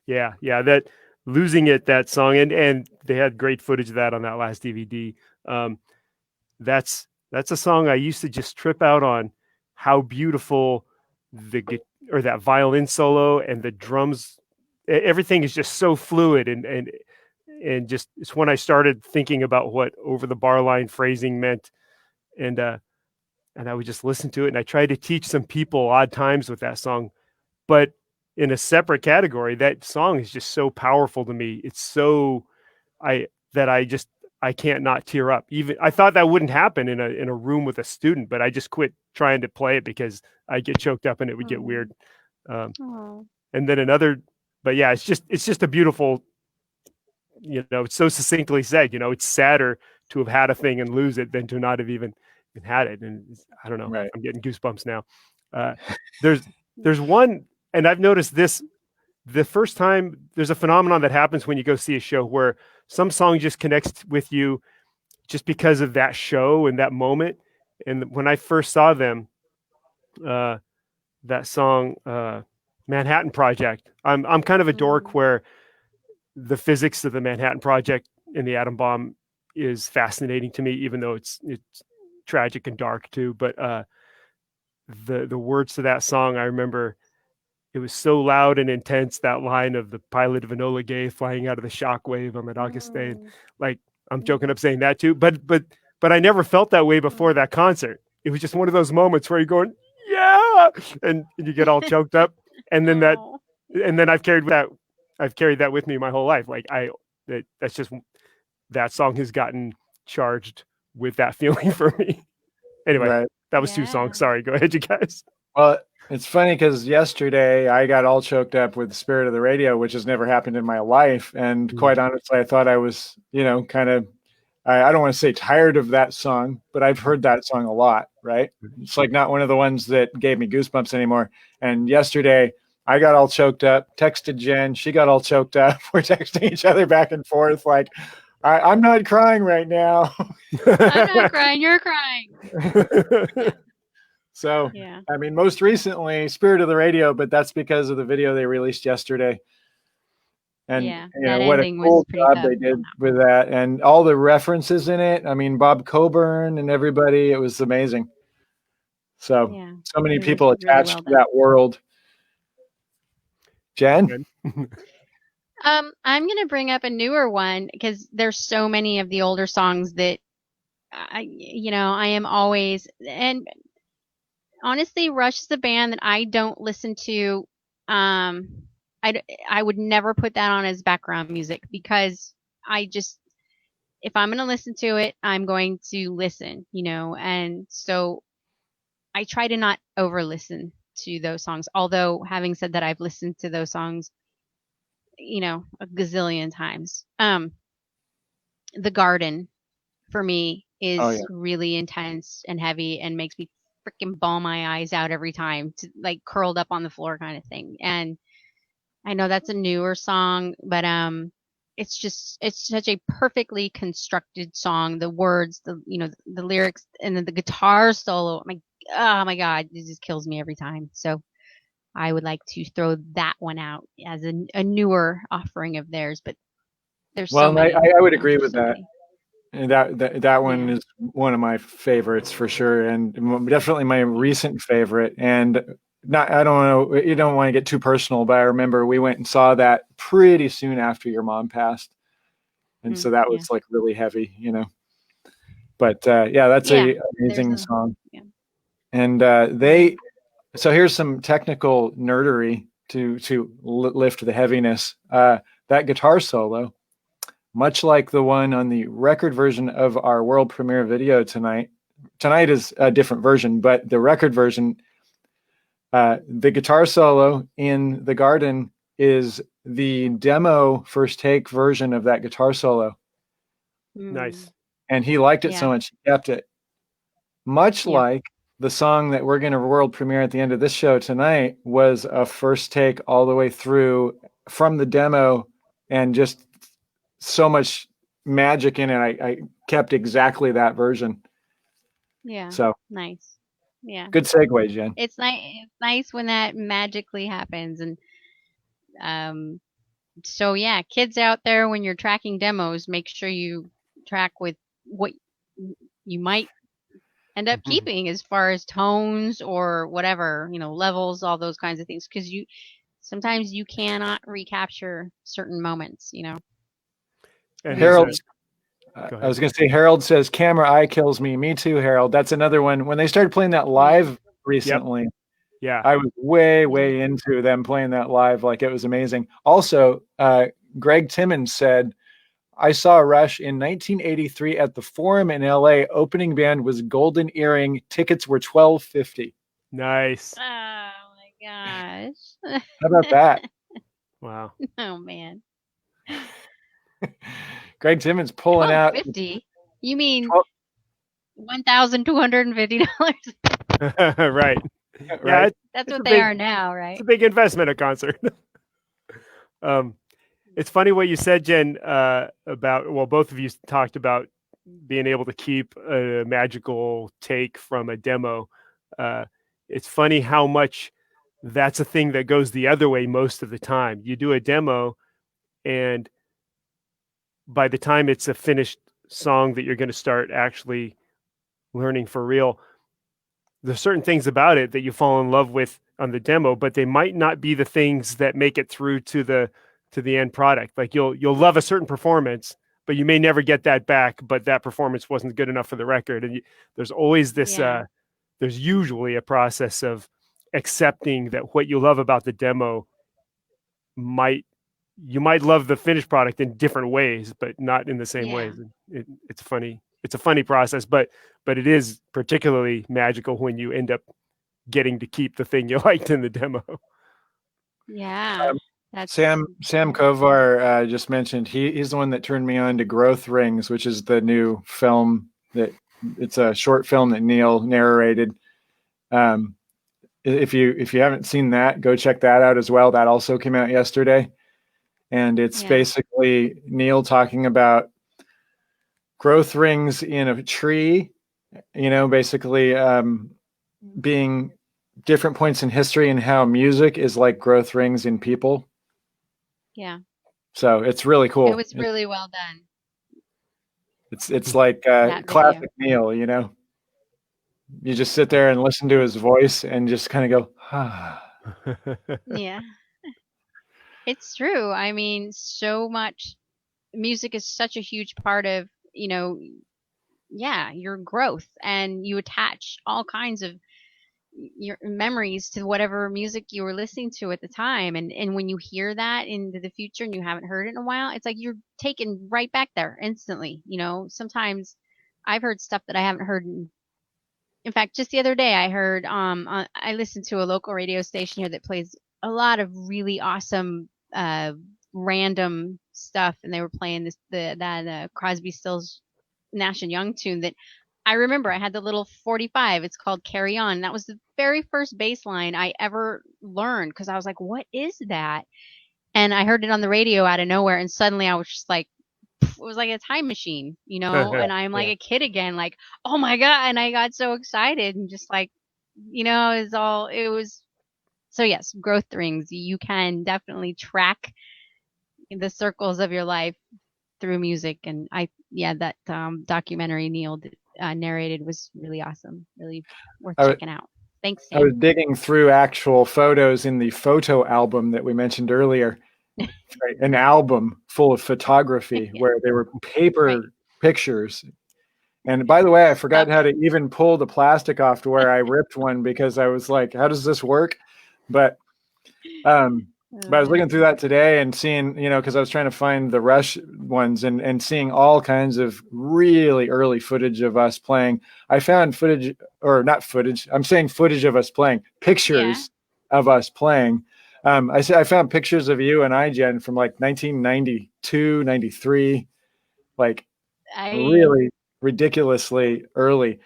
Yeah. That "Losing It," that song, and they had great footage of that on that last DVD. That's a song I used to just trip out on. How beautiful that violin solo and the drums. Everything is just so fluid and just it's when I started thinking about what over the bar line phrasing meant, and I would just listen to it, and I tried to teach some people odd times with that song, but in a separate category, that song is just so powerful to me. It's so I can't not tear up. Even I thought that wouldn't happen in a room with a student, but I just quit trying to play it because I get choked up and it would get weird. And then another. But yeah, it's just a beautiful, it's so succinctly said, it's sadder to have had a thing and lose it than to not have even had it. And I don't know, right. I'm getting goosebumps now. There's one, and I've noticed this, the first time there's a phenomenon that happens when you go see a show where some song just connects with you just because of that show and that moment. And when I first saw them, that song, Manhattan Project. I'm kind of a dork where the physics of the Manhattan Project and the atom bomb is fascinating to me, even though it's tragic and dark too. But the words to that song, I remember it was so loud and intense. That line of the pilot of Enola Gay flying out of the shockwave on that August day. And, like I'm joking up saying that too, but I never felt that way before that concert. It was just one of those moments where you're going, yeah, and you get all choked up. And then I've carried that with me my whole life. Like that's just that song has gotten charged with that feeling for me. Anyway, Right. that was 2 songs. Sorry, go ahead, you guys. Well, it's funny because yesterday I got all choked up with Spirit of the Radio, which has never happened in my life. And quite honestly, I thought I was, kind of, I don't want to say tired of that song, but I've heard that song a lot, right? It's like not one of the ones that gave me goosebumps anymore. And yesterday I got all choked up, texted Jen, she got all choked up. We're texting each other back and forth like, I'm not crying right now. I'm not crying, you're crying. So, yeah. I mean, most recently, Spirit of the Radio, but that's because of the video they released yesterday. And what a cool job they did with that. And all the references in it. I mean, Bob Coburn and everybody, it was amazing. So, so many people attached to that world. Jen? I'm going to bring up a newer one because there's so many of the older songs that I am always, and honestly, Rush is a band that I don't listen to. I would never put that on as background music because if I'm going to listen to it, I'm going to listen, and so I try to not over listen to those songs. Although having said that, I've listened to those songs, a gazillion times. The Garden for me is really intense and heavy and makes me freaking bawl my eyes out every time, to like curled up on the floor kind of thing. And I know that's a newer song, but it's such a perfectly constructed song. The words, the lyrics, and then the guitar solo. Oh my God, it just kills me every time. So I would like to throw that one out as a newer offering of theirs, but there's so many. I would agree with that. And that one is one of my favorites for sure, and definitely my recent favorite. And I don't know, you don't want to get too personal, but I remember we went and saw that pretty soon after your mom passed, and so that was like really heavy, But that's a amazing song. Yeah. And so here's some technical nerdery to lift the heaviness. That guitar solo, much like the one on the record version of our world premiere video tonight is a different version, but the record version, the guitar solo in The Garden is the demo first take version of that guitar solo. Nice. And he liked it so much, he kept it. Much like the song that we're going to world premiere at the end of this show tonight was a first take all the way through from the demo, and just so much magic in it. I kept exactly that version. Yeah. So nice. Yeah. Good segue, Jen. It's nice when that magically happens. And so yeah, kids out there, when you're tracking demos, make sure you track with what you might end up keeping as far as tones or whatever, levels, all those kinds of things, because sometimes you cannot recapture certain moments, And Harold, I was going to say, Harold says, camera eye kills me. Me too, Harold. That's another one. When they started playing that live recently, I was way into them playing that live. Like, it was amazing. Also, Greg Timmons said, I saw Rush in 1983 at the Forum in LA. Opening band was Golden Earring. Tickets were $12.50. Nice. Oh my gosh. How about that? Wow. Oh man. Greg Timmons pulling out $12.50. You mean $1,250? Right. Yeah, that's what they are now, right? It's a big investment, a concert. It's funny what you said, Jen, about, both of you talked about being able to keep a magical take from a demo. It's funny how much that's a thing that goes the other way most of the time. You do a demo, and by the time it's a finished song that you're going to start actually learning for real, there's certain things about it that you fall in love with on the demo, but they might not be the things that make it through to the end product. Like you'll love a certain performance, but you may never get that back, but that performance wasn't good enough for the record. And there's always this, there's usually a process of accepting that what you love about the demo might you might love the finished product in different ways, but not in the same Yeah. ways. It's funny. It's a funny process, but it is particularly magical when you end up getting to keep the thing you liked in the demo. Yeah. That's Sam Kovar just mentioned he's the one that turned me on to Growth Rings, which is the new film that it's a short film that Neil narrated. If you haven't seen that, go check that out as well. That also came out yesterday, and it's basically Neil talking about growth rings in a tree. Basically being different points in history and how music is like growth rings in people. Yeah. So it's really cool. It was really well done. It's like classic Neil, You just sit there and listen to his voice and just kind of go, ah. Yeah. It's true. I mean, so much music is such a huge part of, your growth, and you attach all kinds of your memories to whatever music you were listening to at the time. And when you hear that into the future and you haven't heard it in a while, it's like you're taken right back there instantly. Sometimes I've heard stuff that I haven't heard in fact, just the other day I heard I listened to a local radio station here that plays a lot of really awesome random stuff, and they were playing that Crosby, Stills, Nash and Young tune that I remember. I had the little 45. It's called Carry On. That was the very first bass line I ever learned, because I was like, what is that? And I heard it on the radio out of nowhere, and suddenly I was just like, it was like a time machine, and I'm like a kid again, like, oh my God. And I got so excited and just like, it was. So yes, growth rings. You can definitely track the circles of your life through music. And that documentary Neil narrated was really awesome, really worth checking out. Thanks, Sam. I was digging through actual photos in the photo album that we mentioned earlier. Right, an album full of photography where they were paper pictures. And by the way, I forgot how to even pull the plastic off to where I ripped one, because I was like, how does this work? But I was looking through that today and seeing, because I was trying to find the Rush ones and seeing all kinds of really early footage of us playing. I found footage of us playing, pictures of us playing. I found pictures of you and I, Jen, from like 1992, 93, like really ridiculously early.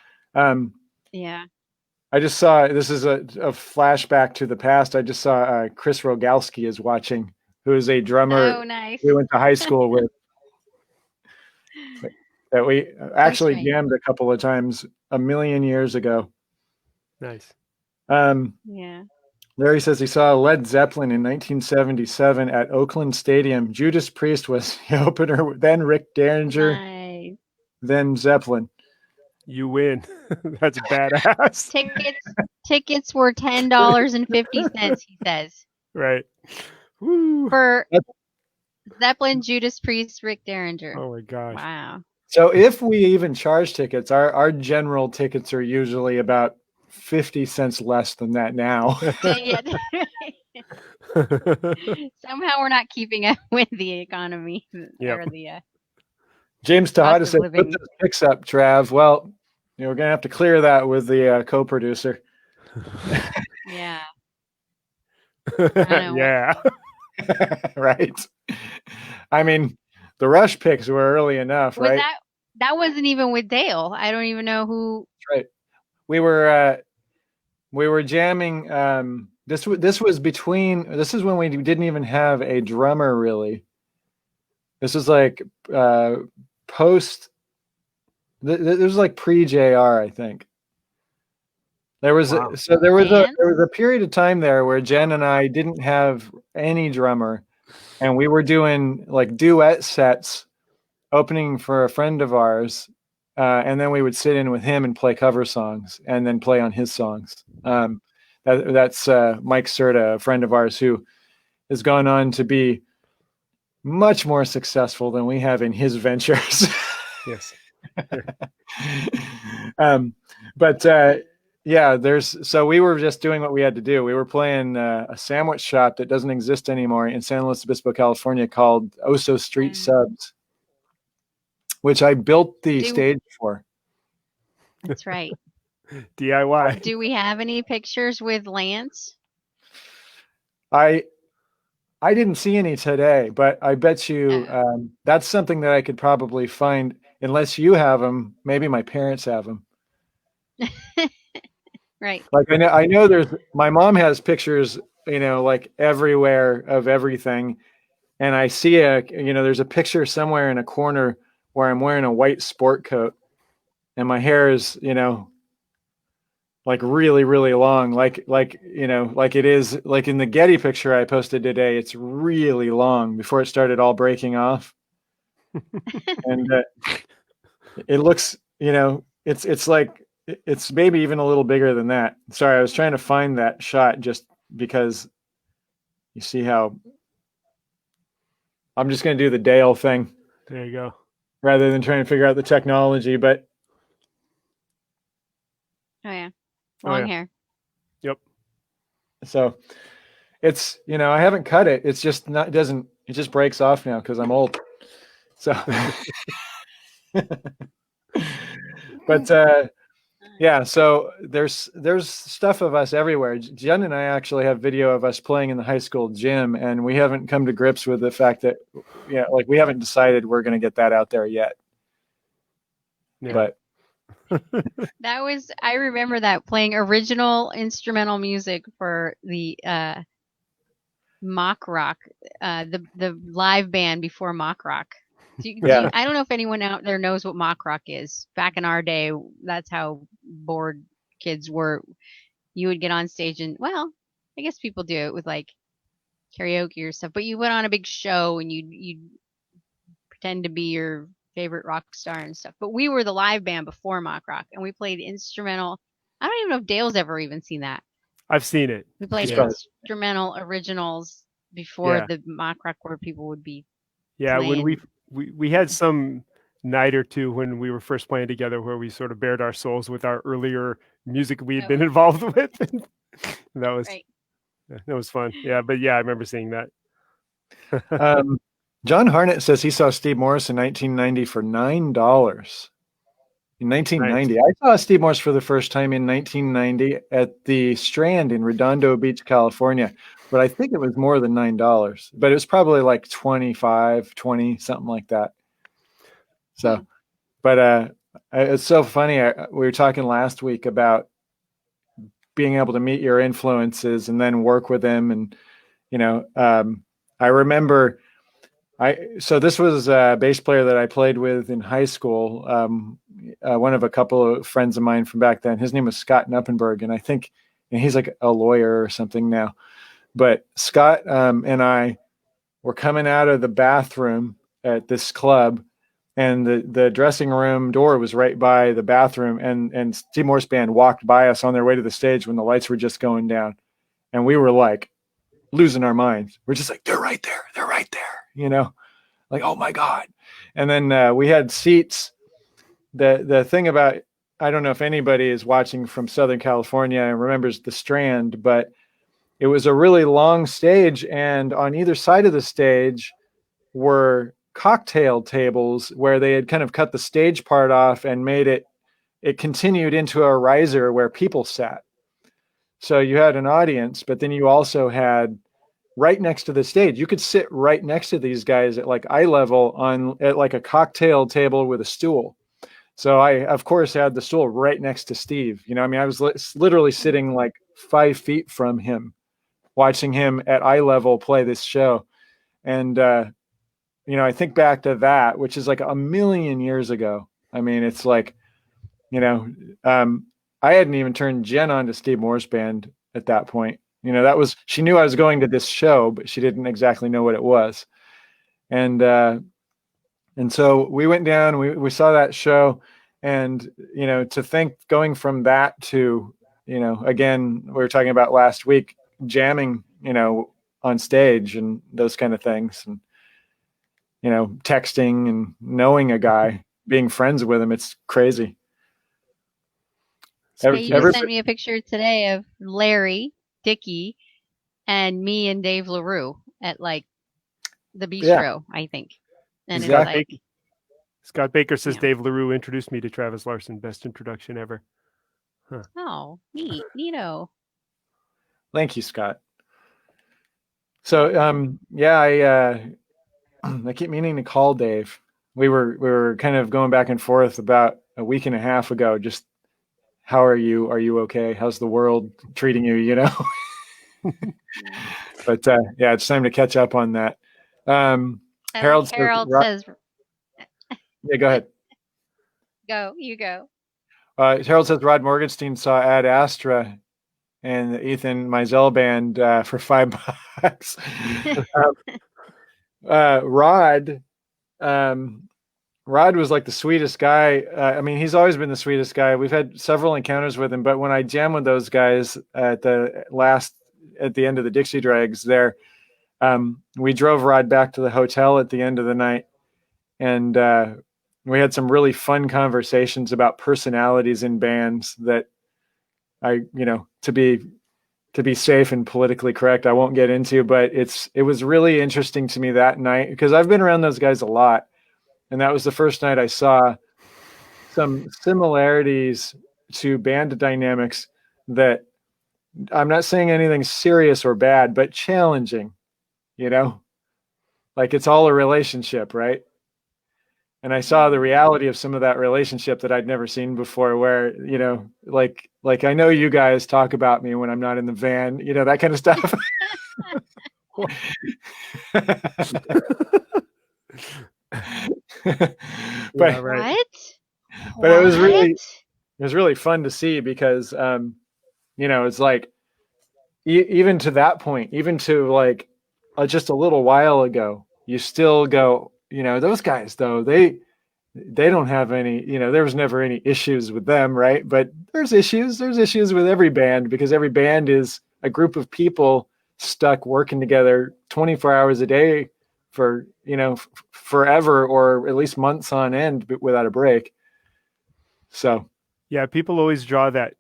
I just saw, this is a flashback to the past. I just saw Chris Rogalski is watching, who is a drummer we went to high school with, that we actually jammed a couple of times a million years ago. Nice. Larry says he saw Led Zeppelin in 1977 at Oakland Stadium. Judas Priest was the opener, then Rick Derringer, then Zeppelin. You win. That's badass. Tickets were $10.50, he says. Right. Woo. For Zeppelin, Judas Priest, Rick Derringer. Oh my gosh. Wow. So if we even charge tickets, our general tickets are usually about 50 cents less than that now. Somehow we're not keeping up with the economy. Or James Tejada said, put those picks up, Trav. Well, we're going to have to clear that with the co-producer. Yeah. Yeah. Right. I mean, the Rush picks were early enough, right? That wasn't even with Dale. I don't even know who. That's right. We were jamming. This was when we didn't even have a drummer, really. This was like post. This was like pre-JR, I think. There was a period of time there where Jen and I didn't have any drummer, and we were doing like duet sets, opening for a friend of ours, and then we would sit in with him and play cover songs, and then play on his songs. That's Mike Serta, a friend of ours who has gone on to be much more successful than we have in his ventures. Yes. But Yeah, so we were just doing what we had to do. We were playing a sandwich shop that doesn't exist anymore in San Luis Obispo, California, called Oso Street Subs, which I built the stage for. That's right. DIY. Do we have any pictures with Lance? I didn't see any today, but I bet you that's something that I could probably find, unless you have them. Maybe my parents have them. Right. Like I know my mom has pictures, like everywhere of everything. And I see there's a picture somewhere in a corner where I'm wearing a white sport coat and my hair is, like really, really long, like it is like in the Getty picture I posted today. It's really long before it started all breaking off. And it looks, it's like, it's maybe even a little bigger than that. Sorry, I was trying to find that shot just because you see how I'm just going to do the Dale thing. There you go. Rather than trying to figure out the technology, but. Oh yeah. Long hair. Yep. So it's, I haven't cut it. It's just it just breaks off now because I'm old. So, but yeah, so there's stuff of us everywhere. Jen and I actually have video of us playing in the high school gym, and we haven't come to grips with the fact that, like we haven't decided we're going to get that out there yet. Yeah. But I remember that, playing original instrumental music for the mock rock, the live band before mock rock. I don't know if anyone out there knows what mock rock is. Back in our day, that's how bored kids were. You would get on stage and, well, I guess people do it with like karaoke or stuff, but you went on a big show and you'd pretend to be your favorite rock star and stuff. But we were the live band before mock rock, and we played instrumental. I don't even know if Dale's ever even seen that. I've seen it. We played instrumental originals before the mock rock where people would be playing. When we had some night or two when we were first playing together where we sort of bared our souls with our earlier music we had been involved with. That was fun. Yeah, but I remember seeing that. John Harnett says he saw Steve Morris in 1990 for $9. In 1990, nice. I saw Steve Morris for the first time in 1990 at the Strand in Redondo Beach, California. But I think it was more than $9. But it was probably like 25, 20, something like that. So, but it's so funny. We were talking last week about being able to meet your influences and then work with them. And, I remember so this was a bass player that I played with in high school. One of a couple of friends of mine from back then. His name was Scott Nuppenberg, and I think he's like a lawyer or something now. But Scott and I were coming out of the bathroom at this club, and the dressing room door was right by the bathroom, and Steve Morris Band walked by us on their way to the stage when the lights were just going down, and we were like losing our minds. We're just like, they're right there, like, oh my God. And then we had seats. The thing about, I don't know if anybody is watching from Southern California and remembers the Strand, but it was a really long stage, and on either side of the stage were cocktail tables where they had kind of cut the stage part off and made it continued into a riser where people sat. So you had an audience, but then you also had right next to the stage, you could sit right next to these guys at like eye level at like a cocktail table with a stool. So I, of course, had the stool right next to Steve. I was literally sitting like 5 feet from him, watching him at eye level play this show. And, I think back to that, which is like a million years ago. I mean, it's like, I hadn't even turned Jen on to Steve Morris Band at that point. She knew I was going to this show, but she didn't exactly know what it was. And so we went down, we saw that show, and, to think going from that to, again, we were talking about last week, jamming, on stage and those kind of things, and, texting and knowing a guy, being friends with him. It's crazy. You just sent me a picture today of Larry, Dickie, and me and Dave LaRue at like the bistro, I think. And exactly. It's like, Scott Baker says Dave LaRue introduced me to Travis Larson. Best introduction ever. Huh. Oh, neato. Thank you, Scott. So, I keep meaning to call Dave. We were kind of going back and forth about a week and a half ago. Just how are you? Are you okay? How's the world treating you? You know. But it's time to catch up on that. Harold says, yeah, go ahead. You go. Harold says Rod Morgenstein saw Ad Astra and the Ethan Mizell band for $5. Rod was like the sweetest guy. I mean, he's always been the sweetest guy. We've had several encounters with him, but when I jammed with those guys at the end of the Dixie Dregs there, we drove Rod back to the hotel at the end of the night, and we had some really fun conversations about personalities in bands that to be safe and politically correct, I won't get into, but it was really interesting to me that night because I've been around those guys a lot. And that was the first night I saw some similarities to band dynamics that I'm not saying anything serious or bad, but challenging, like it's all a relationship, right? And I saw the reality of some of that relationship that I'd never seen before where, like I know you guys talk about me when I'm not in the van, that kind of stuff. But But it was really fun to see because, it's like, even to that point, even to like just a little while ago, you still go, those guys though, they don't have any, there was never any issues with them. Right. But there's issues with every band because every band is a group of people stuck working together 24 hours a day for, forever, or at least months on end without a break. So, yeah, people always draw that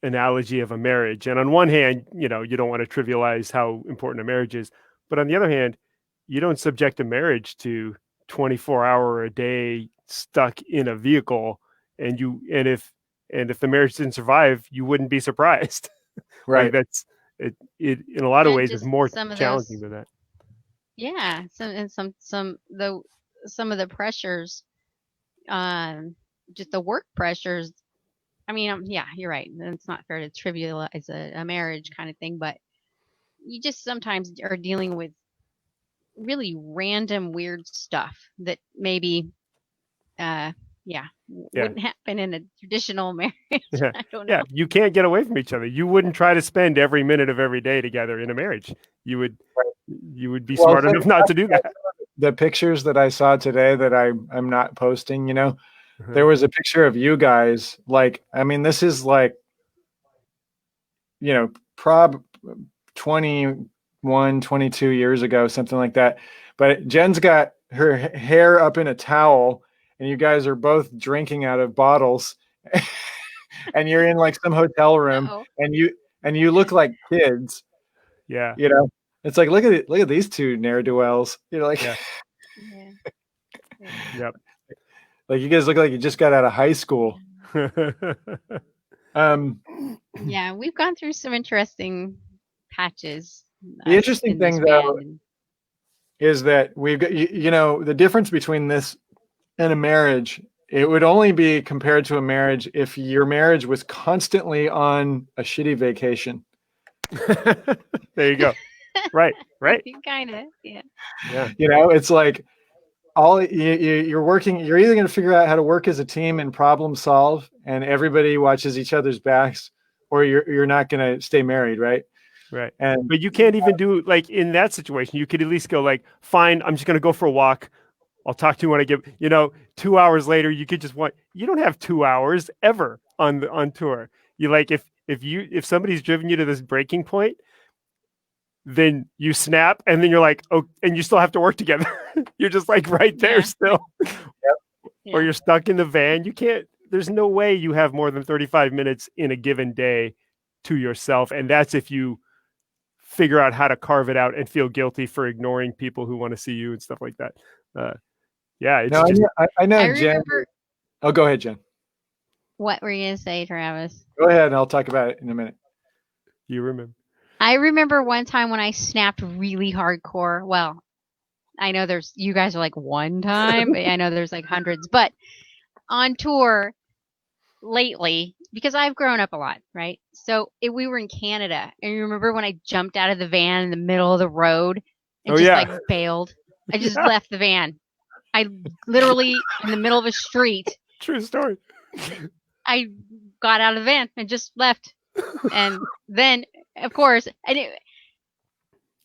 analogy of a marriage. And on one hand, you don't want to trivialize how important a marriage is. But on the other hand, you don't subject a marriage to 24-hour a day stuck in a vehicle. And if the marriage didn't survive, you wouldn't be surprised. Right. Like it in a lot of ways is more challenging than that. Yeah. Some of the pressures, just the work pressures. I mean, yeah, you're right. It's not fair to trivialize a marriage kind of thing, but you just sometimes are dealing with really random, weird stuff that maybe, wouldn't happen in a traditional marriage. Yeah. I don't know. Yeah, you can't get away from each other. You wouldn't try to spend every minute of every day together in a marriage. You would be smart enough not to do that. The pictures that I saw today that I'm not posting, there was a picture of you guys. Like, I mean, this is like, prob 21, 22 years ago, something like that. But Jen's got her hair up in a towel and you guys are both drinking out of bottles and you're in like some hotel room and you look like kids. Yeah. It's like, look at these two ne'er-do-wells. Like, Yep. Like you guys look like you just got out of high school. Yeah, we've gone through some interesting patches. The interesting thing, though, is that we've got, the difference between this and a marriage, it would only be compared to a marriage if your marriage was constantly on a shitty vacation. There you go. Right. Kind of, yeah. It's like you're working, you're either going to figure out how to work as a team and problem solve and everybody watches each other's backs, or you're not going to stay married, right? Right. But you can't even do, like, in that situation, you could at least go like, fine, I'm just going to go for a walk. I'll talk to you when I get, 2 hours later, you could you don't have 2 hours ever on tour. You like, if somebody's driven you to this breaking point, then you snap and then you're like, oh, and you still have to work together. You're just like right there still. Yep. Or you're stuck in the van. You can't, there's no way you have more than 35 minutes in a given day to yourself. And that's if you figure out how to carve it out and feel guilty for ignoring people who want to see you and stuff like that. Yeah. It's I know I Jen. remember. Oh, go ahead, Jen. What were you gonna say, Travis? Go ahead, and I'll talk about it in a minute. You remember? I remember one time when I snapped really hardcore. Well, I know you guys are like one time, but I know there's like hundreds. But on tour lately, because I've grown up a lot, right? So we were in Canada, and you remember when I jumped out of the van in the middle of the road and like bailed? I just left the van. I literally in the middle of a street. True story. I got out of the van and just left, and then of course, I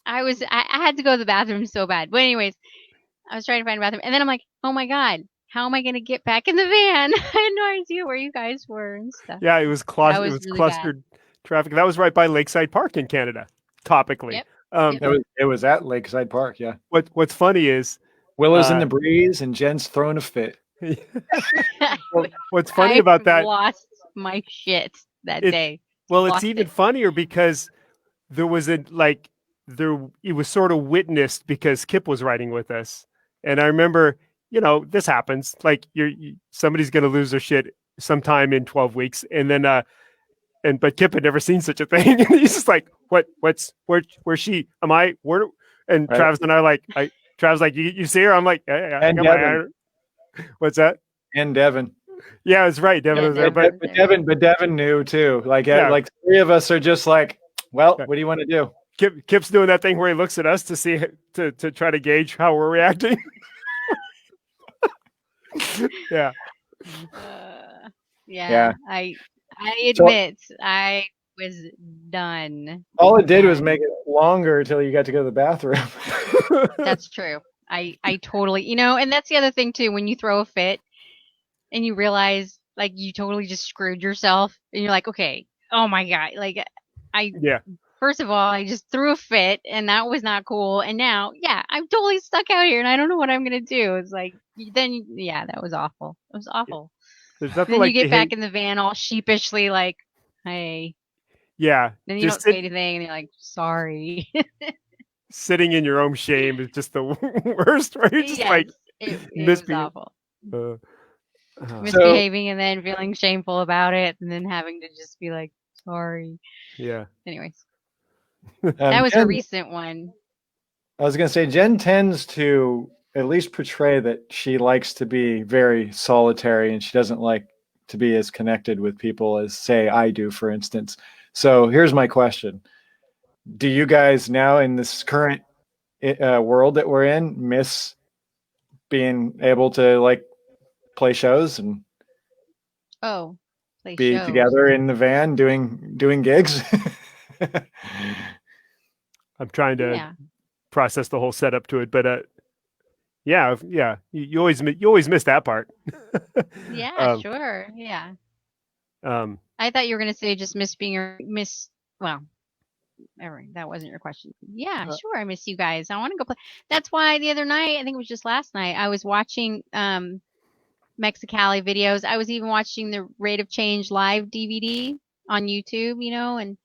had to go to the bathroom so bad. But anyways, I was trying to find a bathroom, and then I'm like, oh my god, how am I going to get back in the van? I had no idea where you guys were and stuff. Yeah, it was clustered. It was really clustered traffic. That was right by Lakeside Park in Canada. Topically, it was at Lakeside Park. Yeah. What's funny is Willow's in the breeze, and Jen's throwing a fit. What's funny about that? I lost my shit that day. Well, it's even funnier because there was it was sort of witnessed because Kip was riding with us, and I remember, this happens. Like somebody's going to lose their shit sometime in 12 weeks, and then but Kip had never seen such a thing, and he's just like, where's she? Am I where? And right. Travis and I Travis like, you see her? I'm like, I got my what's that? And Devin. Yeah, it's right. Devin was there, but Devin knew too. Like three of us are just like, well, what do you want to do? Kip's doing that thing where he looks at us to see to try to gauge how we're reacting. Yeah. Yeah. I admit I was done. All it did was make it longer until you got to go to the bathroom. That's true. I totally, and that's the other thing too, when you throw a fit and you realize like you totally just screwed yourself and you're like, okay, oh my God. Like first of all, I just threw a fit and that was not cool. And now, I'm totally stuck out here and I don't know what I'm going to do. It's like, then, that was awful. It was awful. Then you get back in the van all sheepishly like, hey. Yeah. Then you don't say anything and you're like, sorry. Sitting in your own shame is just the worst, where you're just it was awful. Misbehaving and then feeling shameful about it and then having to just be like, sorry. Yeah. Anyways. That was a recent one. I was going to say, Jen tends to at least portray that she likes to be very solitary and she doesn't like to be as connected with people as, say, I do, for instance. So here's my question. Do you guys now in this current world that we're in miss being able to play shows and be together in the van doing gigs? I'm trying to process the whole setup to it, but you always miss that part. Sure. Yeah. I thought you were gonna say just that wasn't your question. Yeah, sure. I miss you guys. I want to go play. That's why the other night, I think it was just last night, I was watching Mexicali videos. I was even watching the Rate of Change live DVD on YouTube, and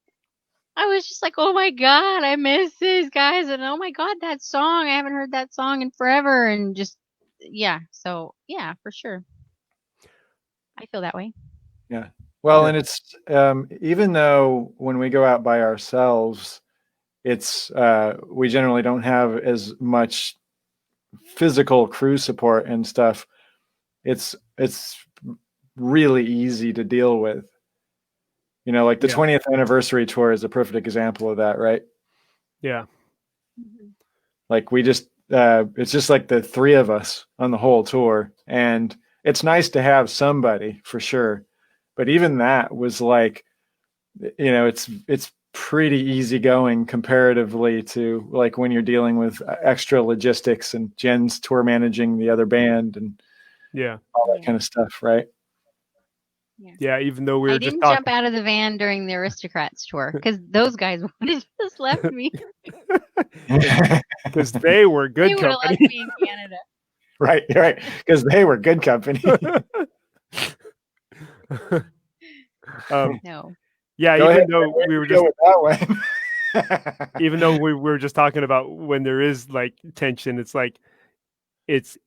I was just like, oh my God, I miss these guys. And oh my God, that song. I haven't heard that song in forever. And just, So, for sure. I feel that way. Yeah. Well, and it's even though when we go out by ourselves, it's we generally don't have as much physical crew support and stuff. It's really easy to deal with. Like the 20th anniversary tour is a perfect example of that, right? Yeah. Like we just it's just like the three of us on the whole tour, and it's nice to have somebody for sure. But even that was like, it's pretty easy going comparatively to like when you're dealing with extra logistics and Jen's tour managing the other band and all that kind of stuff, right? Yeah, even though we were didn't jump out of the van during the Aristocrats tour because those guys would have just left me. Because they were good company. They would have left me in Canada. Right, because they were good company. No. Yeah, Go even ahead, though we were go just with that one. even though we were just talking about when there is like tension, it's like it's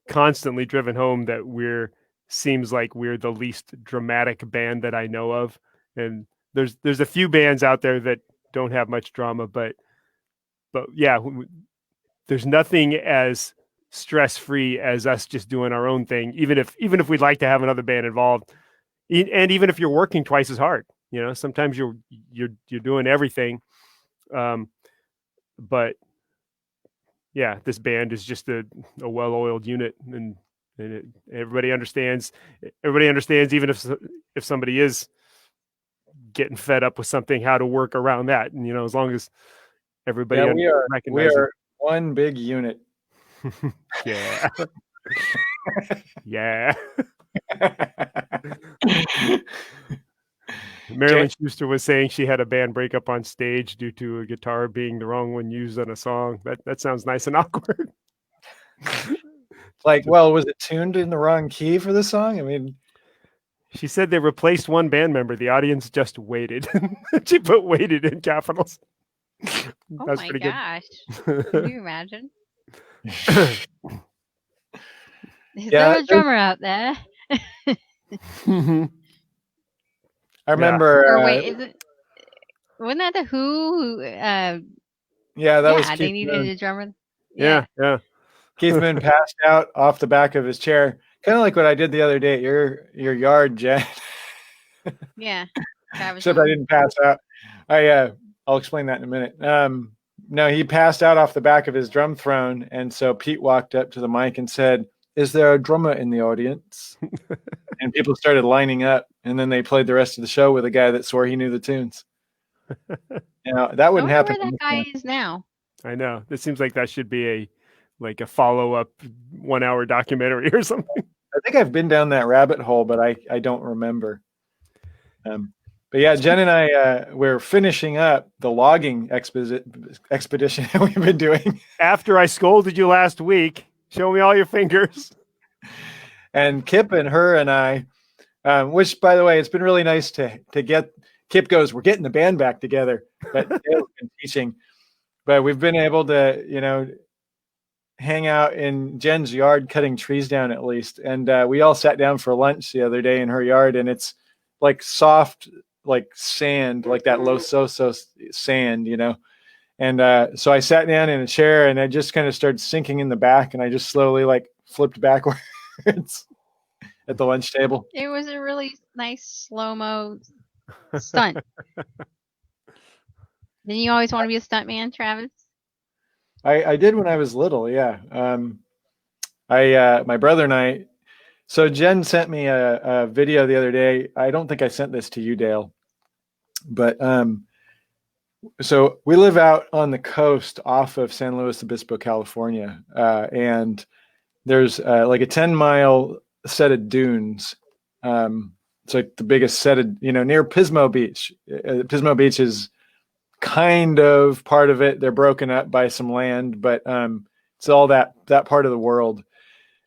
constantly driven home that seems like we're the least dramatic band that I know of. And there's a few bands out there that don't have much drama, but yeah, there's nothing as stress-free as us just doing our own thing, even if we'd like to have another band involved. And even if you're working twice as hard, sometimes you're doing everything. But yeah, this band is just a well-oiled unit, and everybody understands. Even if somebody is getting fed up with something, how to work around that. And as long as everybody we are one big unit. Yeah. Yeah. Marilyn Schuster was saying she had a band breakup on stage due to a guitar being the wrong one used on a song. That sounds nice and awkward. Like, well, was it tuned in the wrong key for the song? I mean, she said they replaced one band member. The audience just waited. She put "waited" in capitals. Oh my gosh. Can you imagine? Is there a drummer out there? I remember. Or wait, wasn't that the Who? Yeah, that was Keith they needed a drummer. Yeah. Keith Moon passed out off the back of his chair, kind of like what I did the other day at your yard, Jen. Yeah. Except I didn't pass out. I'll explain that in a minute. No, he passed out off the back of his drum throne, and so Pete walked up to the mic and said, "Is there a drummer in the audience?" And people started lining up, and then they played the rest of the show with a guy that swore he knew the tunes. That wouldn't happen. Where that guy is now. I know. This seems like that should be a follow-up 1-hour documentary or something. I think I've been down that rabbit hole, but I don't remember. But yeah, Jen and I, we're finishing up the logging expedition that we've been doing. After I scolded you last week, show me all your fingers. And Kip and her and I, which, by the way, it's been really nice to get. Kip goes, "We're getting the band back together." But Dale's been teaching, but we've been able to, hang out in Jen's yard, cutting trees down at least. And we all sat down for lunch the other day in her yard, and it's like soft, like sand, like that Lososo sand, And so I sat down in a chair, and I just kind of started sinking in the back, and I just slowly flipped backwards at the lunch table. It was a really nice slow-mo stunt. Didn't you always want to be a stuntman, Travis? I did when I was little, yeah. My brother and I. So Jen sent me a video the other day. I don't think I sent this to you, Dale, but so we live out on the coast off of San Luis Obispo, California, and there's like a 10-mile set of dunes. It's like the biggest set of, near Pismo Beach. Pismo Beach is kind of part of it. They're broken up by some land, but it's all that part of the world.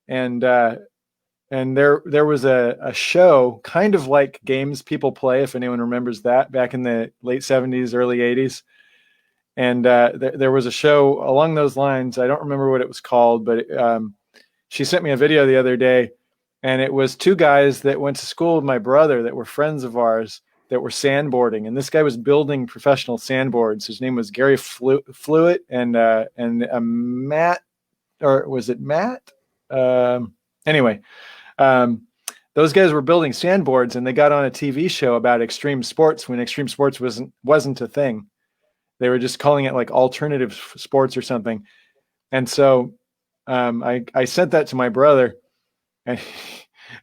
And there was a show kind of like Games People Play, if anyone remembers that, back in the late 70s, early 80s. And there was a show along those lines. I don't remember what it was called, but she sent me a video the other day, and it was two guys that went to school with my brother that were friends of ours that were sandboarding. And this guy was building professional sandboards. His name was Gary Fluitt and Matt, or was it Matt? Anyway, those guys were building sandboards, and they got on a TV show about extreme sports when extreme sports wasn't a thing. They were just calling it like alternative sports or something. And so I sent that to my brother, and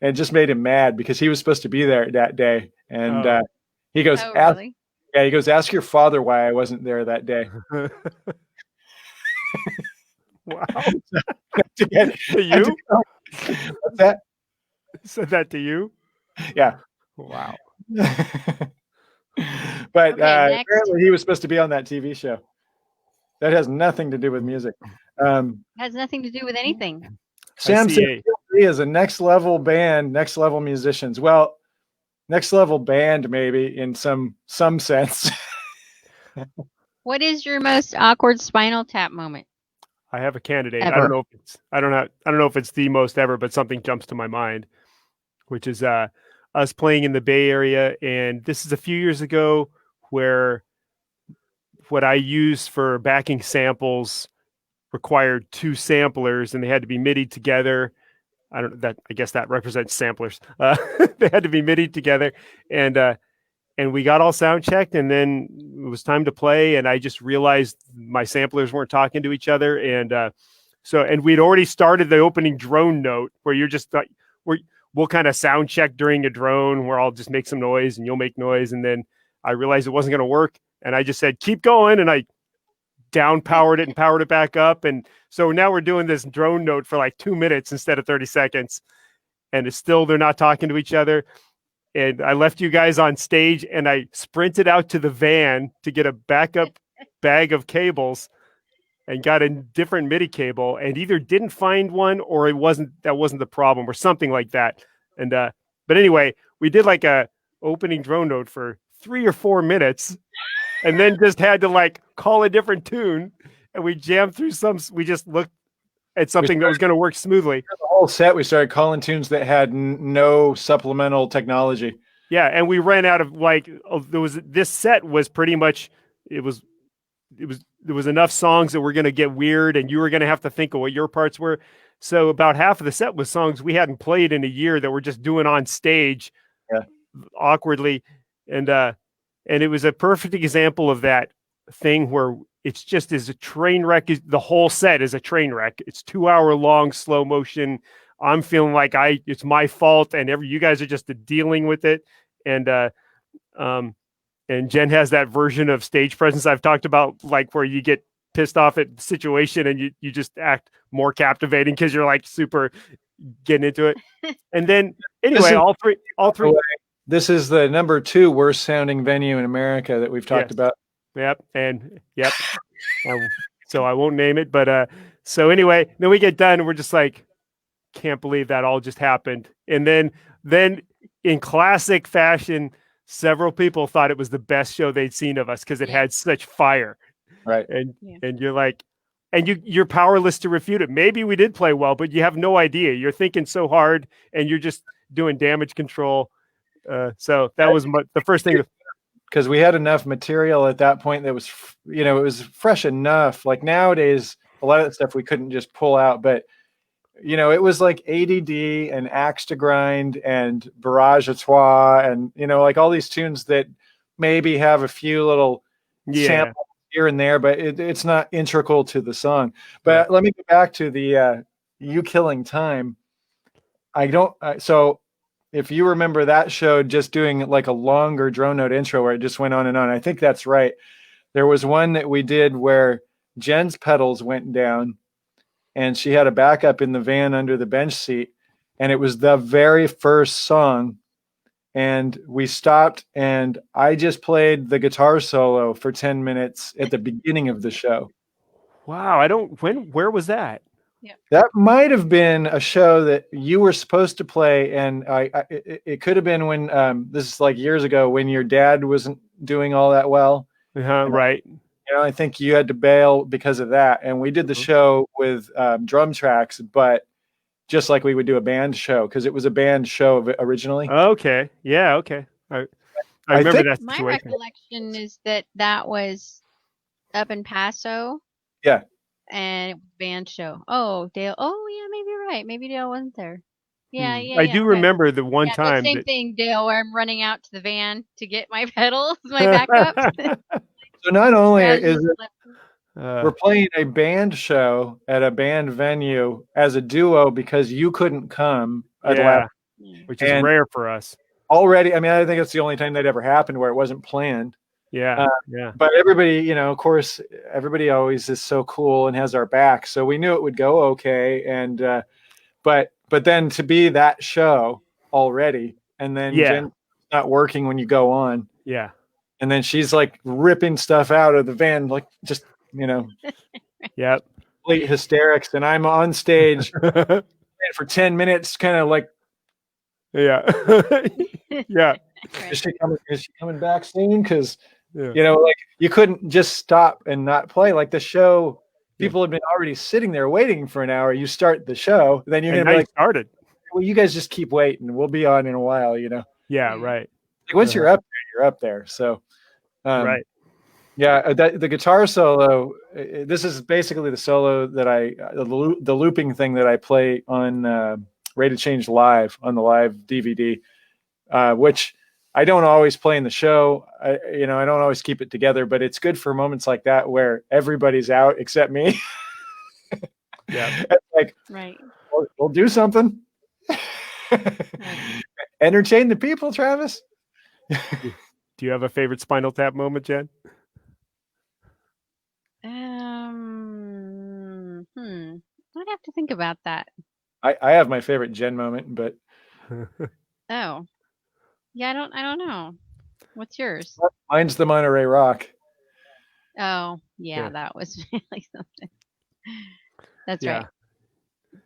it just made him mad because he was supposed to be there that day. And he goes, really? he goes, "Ask your father why I wasn't there that day." Wow. To you? What's that? Said that to you? Yeah. Wow. But apparently he was supposed to be on that TV show. That has nothing to do with music. Has nothing to do with anything. Samson is a next level band, next level musicians. Well, next level band, maybe in some sense. What is your most awkward Spinal Tap moment? I have a candidate. Ever. I don't know if it's the most ever, but something jumps to my mind, which is us playing in the Bay Area, and this is a few years ago, where what I used for backing samples required 2 samplers, and they had to be MIDI together. I guess that represents samplers. They had to be MIDI together, and we got all sound checked, and then it was time to play, and I just realized my samplers weren't talking to each other, and we'd already started the opening drone note, where you're just like, we'll kind of sound check during a drone where I'll just make some noise and you'll make noise, and then I realized it wasn't going to work, and I just said keep going, and I down powered it and powered it back up, and so now we're doing this drone note for like 2 minutes instead of 30 seconds, and it's still they're not talking to each other. And I left you guys on stage, and I sprinted out to the van to get a backup bag of cables, and got a different MIDI cable, and either didn't find one, or that wasn't the problem, or something like that. And but anyway, we did like a opening drone note for 3 or 4 minutes, and then just had to like call a different tune, and we jammed through we just looked at something that was going to work smoothly. The whole set, we started calling tunes that had no supplemental technology. Yeah, and we ran out of this set was pretty much there was enough songs that were going to get weird, and you were going to have to think of what your parts were. So about half of the set was songs we hadn't played in a year that we're just doing on stage, awkwardly, and it was a perfect example of that thing where it's just is a train wreck. The whole set is a train wreck. It's 2-hour long slow motion. I'm feeling like it's my fault, and you guys are just dealing with it. And Jen has that version of stage presence I've talked about, like where you get pissed off at the situation and you just act more captivating because you're like super getting into it. And then anyway, all three. This is the number 2 worst sounding venue in America that we've talked about. Yep. So I won't name it, but so anyway, then we get done and we're just like, can't believe that all just happened. And then in classic fashion, several people thought it was the best show they'd seen of us because it had such fire. Right. And you're like, and you're powerless to refute it. Maybe we did play well, but you have no idea. You're thinking so hard and you're just doing damage control. So that was the first thing. Because we had enough material at that point that was, it was fresh enough. Like nowadays, a lot of that stuff we couldn't just pull out, but it was like ADD and Axe to Grind and Barrage à Trois and, like all these tunes that maybe have a few little samples here and there, but it's not integral to the song. But let me go back to the You Killing Time. So if you remember that show, just doing like a longer drone note intro where it just went on and on, I think that's right. There was one that we did where Jen's pedals went down and she had a backup in the van under the bench seat. And it was the very first song. And we stopped and I just played the guitar solo for 10 minutes at the beginning of the show. Wow. Where was that? Yeah. That might have been a show that you were supposed to play. And it could have been when, this is like years ago when your dad wasn't doing all that well. Right. I think you had to bail because of that. And we did the show with drum tracks, but just like we would do a band show, because it was a band show originally. Okay. Yeah. Okay. I remember that situation. My recollection is that was up in Paso. Yeah. And it was a band show. Oh, Dale. Oh, yeah, maybe you're right. Maybe Dale wasn't there. Yeah. I do remember the one time. Same thing, Dale, where I'm running out to the van to get my pedals, my backup. So not only is it we're playing a band show at a band venue as a duo because you couldn't come. Which is rare for us. Already, I mean, I think it's the only time that ever happened where it wasn't planned. Yeah. But everybody, of course, everybody always is so cool and has our back. So we knew it would go okay. And but then to be that show already, and then Jen's not working when you go on. Yeah. And then she's like ripping stuff out of the van, like just, Yep. complete hysterics. And I'm on stage for 10 minutes, kind of like, yeah. Is she coming back soon? Because Yeah. you know, like you couldn't just stop and not play. Like the show, people have been already sitting there waiting for an hour. You start the show, then you're And gonna be now you like, started. well, you guys just keep waiting. We'll be on in a while, you know. Yeah, right. Like once you're up there, you're up there. So Right. yeah, the guitar solo. This is basically the solo that the looping thing that I play on Rate of Change Live on the live DVD, which I don't always play in the show. I don't always keep it together, but it's good for moments like that where everybody's out except me. Yeah. Like, right. We'll do something. Entertain the people, Travis. Do you have a favorite Spinal Tap moment, Jen? I'd have to think about that. I have my favorite Jen moment, but Oh, yeah, I don't know. What's yours? mine's the Monterey Rock. Oh, yeah, that was really something. That's Yeah.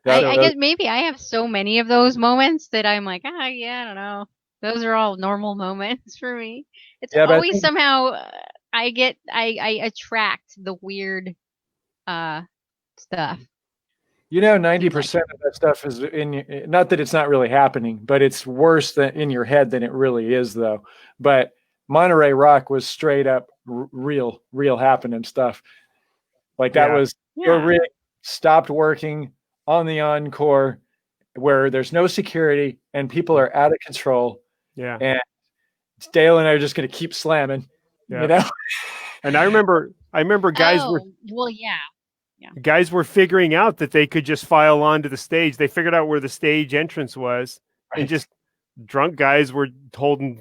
right. I guess maybe I have so many of those moments that I'm like, yeah, I don't know. Those are all normal moments for me. It's always somehow I attract the weird stuff. You know, 90% of that stuff is not that it's not really happening, but it's worse than in your head than it really is, though. But Monterey Rock was straight up real happening stuff. Like that was your rig stopped working on the Encore, where there's no security and people are out of control. Yeah, and Dale and I are just going to keep slamming. Yeah. You know. And I remember guys were guys were figuring out that they could just file onto the stage. They figured out where the stage entrance was, and just drunk guys were holding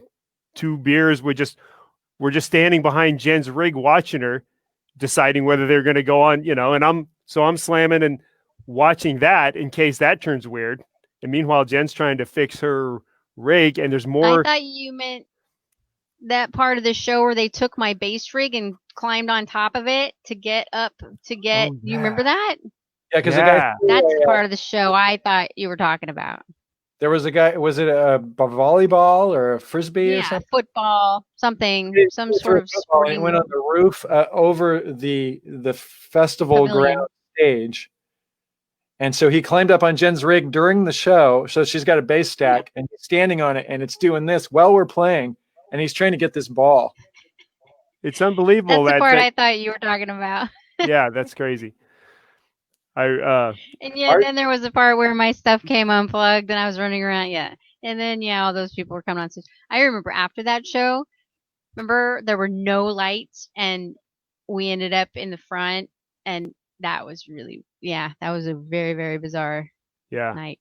2 beers. We're just standing behind Jen's rig, watching her, deciding whether they're going to go on. And I'm slamming and watching that in case that turns weird. And meanwhile, Jen's trying to fix her rig, and there's more. I thought you meant that part of the show where they took my bass rig and climbed on top of it to get up to get. You remember that? Yeah, because that's the part of the show I thought you were talking about. There was a guy. Was it a volleyball or a frisbee or something? Football, something, some sort of sporting. It went on the roof over the festival ground stage. And so he climbed up on Jen's rig during the show. So she's got a bass stack and he's standing on it and it's doing this while we're playing. And he's trying to get this ball. It's unbelievable. That's the part I thought you were talking about. Yeah, that's crazy. And then there was a part where my stuff came unplugged and I was running around. Yeah. And then, all those people were coming on stage. I remember after that show, there were no lights and we ended up in the front, and that was really, that was a very, very bizarre night.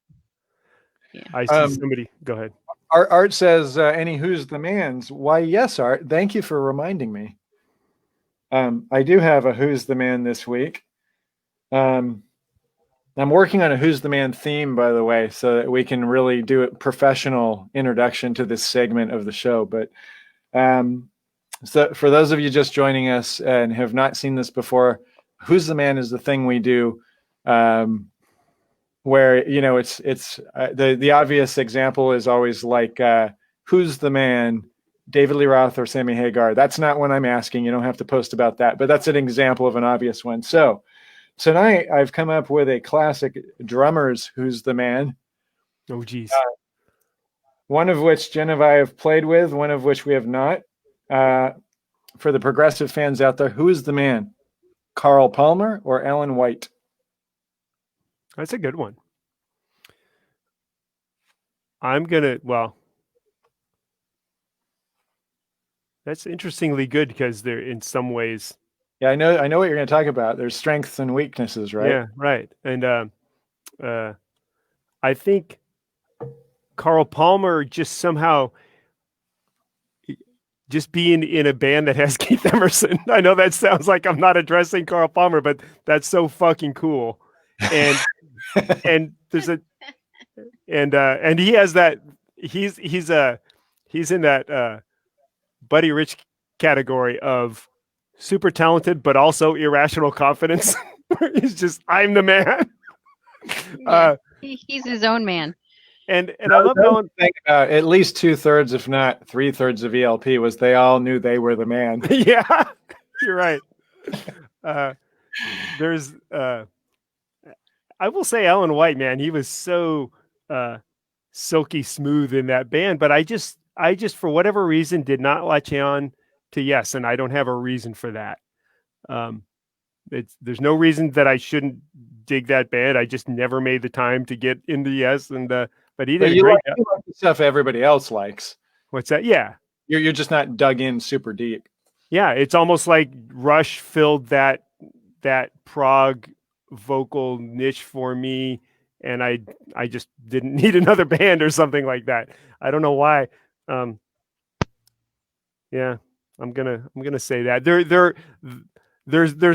Yeah. I see somebody. Go ahead. Art says, any Who's the Man's? Why, yes, Art. Thank you for reminding me. I do have a Who's the Man this week. I'm working on a Who's the Man theme, by the way, so that we can really do a professional introduction to this segment of the show. But so for those of you just joining us and have not seen this before, Who's the Man is the thing we do where, it's the obvious example is always like, who's the man, David Lee Roth or Sammy Hagar? That's not what I'm asking. You don't have to post about that, but that's an example of an obvious one. So tonight I've come up with a classic drummers Who's the Man. Oh, geez. One of which Jen and I have played with, one of which we have not. For the progressive fans out there, who is the man? Carl Palmer or Alan White? That's a good one. That's interestingly good because they're in some ways. Yeah, I know what you're going to talk about. There's strengths and weaknesses, right? Yeah, right. And I think Carl Palmer just somehow just being in a band that has Keith Emerson. I know that sounds like I'm not addressing Carl Palmer, but that's so fucking cool. And and there's and he has that he's in that Buddy Rich category of super talented but also irrational confidence. He's just, I'm the man. He's his own man. And I love Alan. Think about at least 2/3, if not 3/3 of ELP was they all knew they were the man. Yeah, you're right. There's I will say Alan White, man, he was so silky smooth in that band, but I just for whatever reason did not latch on to Yes, and I don't have a reason for that. There's no reason that I shouldn't dig that band. I just never made the time to get into Yes, and but he did a great job. You like the stuff everybody else likes. What's that? Yeah, you're just not dug in super deep. Yeah, it's almost like Rush filled that prog vocal niche for me, and I just didn't need another band or something like that. I don't know why. Yeah, I'm gonna say that there's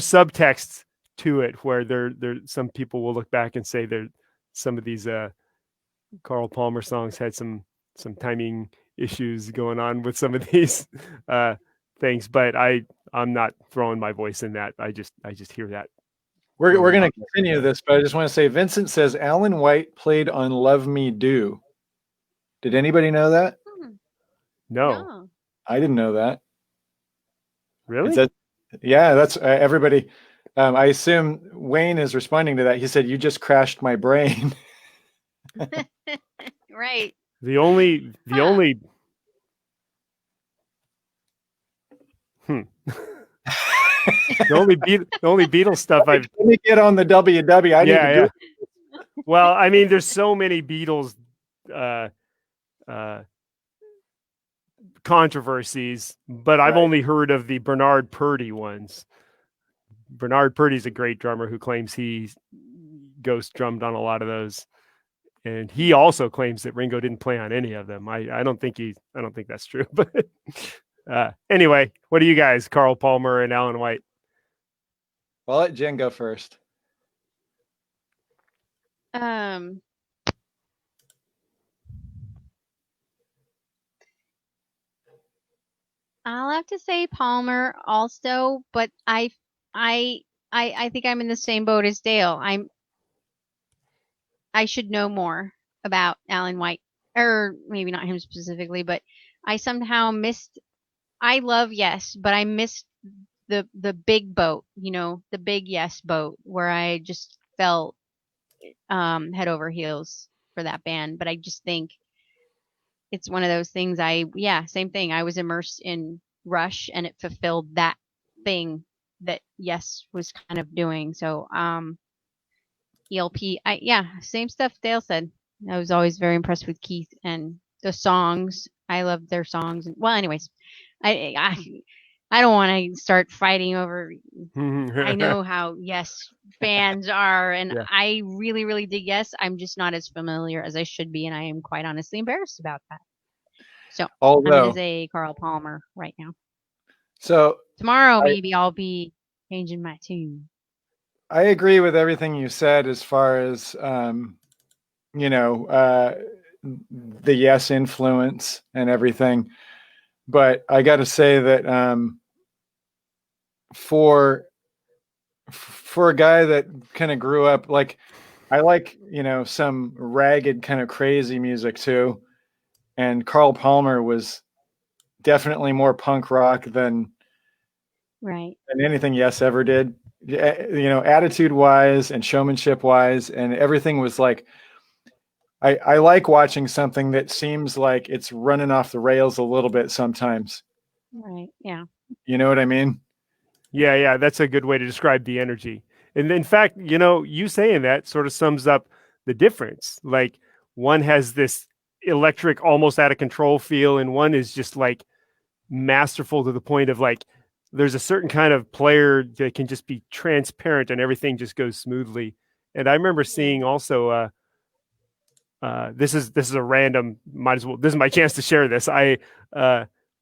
subtext to it where there some people will look back and say there some of these Carl Palmer songs had some timing issues going on with some of these things, but I'm not throwing my voice in that. I just hear that. We're going to continue this, but I just want to say Vincent says Alan White played on Love Me Do. Did anybody know that? No. I didn't know that. Really? Yeah, that's everybody. I assume Wayne is responding to that. He said, "You just crashed my brain." Right. The only the only Beatles stuff I've let me get on the WW. I need to do it. Well, I mean, there's so many Beatles controversies, but I've only heard of the Bernard Purdie ones. Bernard Purdie's a great drummer who claims he ghost drummed on a lot of those, and he also claims that Ringo didn't play on any of them. I don't think that's true. But anyway, what do you guys, Carl Palmer and Alan White? I'll let Jen go first. I'll have to say Palmer also, but I think I'm in the same boat as Dale. I should know more about Alan White, or maybe not him specifically, but I somehow missed. I love Yes, but I missed the big boat, the big Yes boat, where I just felt head over heels for that band. But I just think it's one of those things. Same thing. I was immersed in Rush, and it fulfilled that thing that Yes was kind of doing. So ELP, same stuff Dale said. I was always very impressed with Keith and the songs. I loved their songs. Well, anyways, I don't want to start fighting over. I know how Yes bands are, and I really, really dig Yes. I'm just not as familiar as I should be, and I am quite honestly embarrassed about that. So I'm going to say Carl Palmer right now. So tomorrow, maybe I'll be changing my tune. I agree with everything you said as far as, the Yes influence and everything. But I got to say that for a guy that kind of grew up, like, I like, some ragged kind of crazy music too. And Carl Palmer was definitely more punk rock than anything Yes ever did. Attitude wise and showmanship wise, and everything was like, I like watching something that seems like it's running off the rails a little bit sometimes. Right. Yeah. You know what I mean? Yeah. That's a good way to describe the energy. And in fact, you saying that sort of sums up the difference. Like, one has this electric, almost out of control feel, and one is just like masterful to the point of like, there's a certain kind of player that can just be transparent and everything just goes smoothly. And I remember seeing also, this is a random, this is my chance to share this.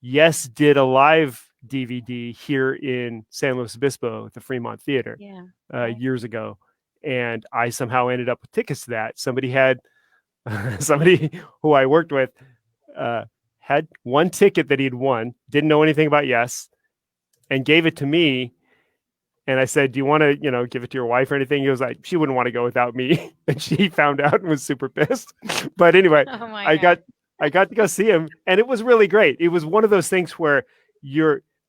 Yes did a live DVD here in San Luis Obispo at the Fremont Theater years ago. And I somehow ended up with tickets to that. Somebody who I worked with had one ticket that he'd won, didn't know anything about Yes, and gave it to me. And I said, do you want to, give it to your wife or anything? He was like, she wouldn't want to go without me. And she found out and was super pissed. But anyway, Oh my I God. got to go see him, and it was really great. It was one of those things where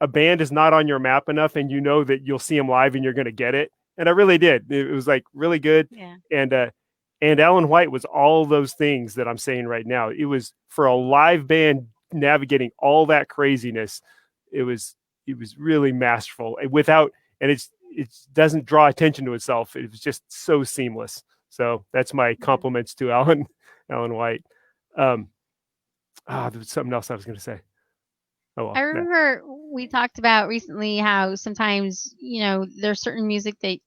a band is not on your map enough, and you know that you'll see him live and you're going to get it. And I really did. It was like really good. Yeah. And Alan White was all those things that I'm saying right now. It was for a live band navigating all that craziness. It was really masterful and it doesn't draw attention to itself. It was just so seamless. So that's my compliments to Alan White. There was something else I was going to say. Oh, well, I remember we talked about recently how sometimes, there's certain music that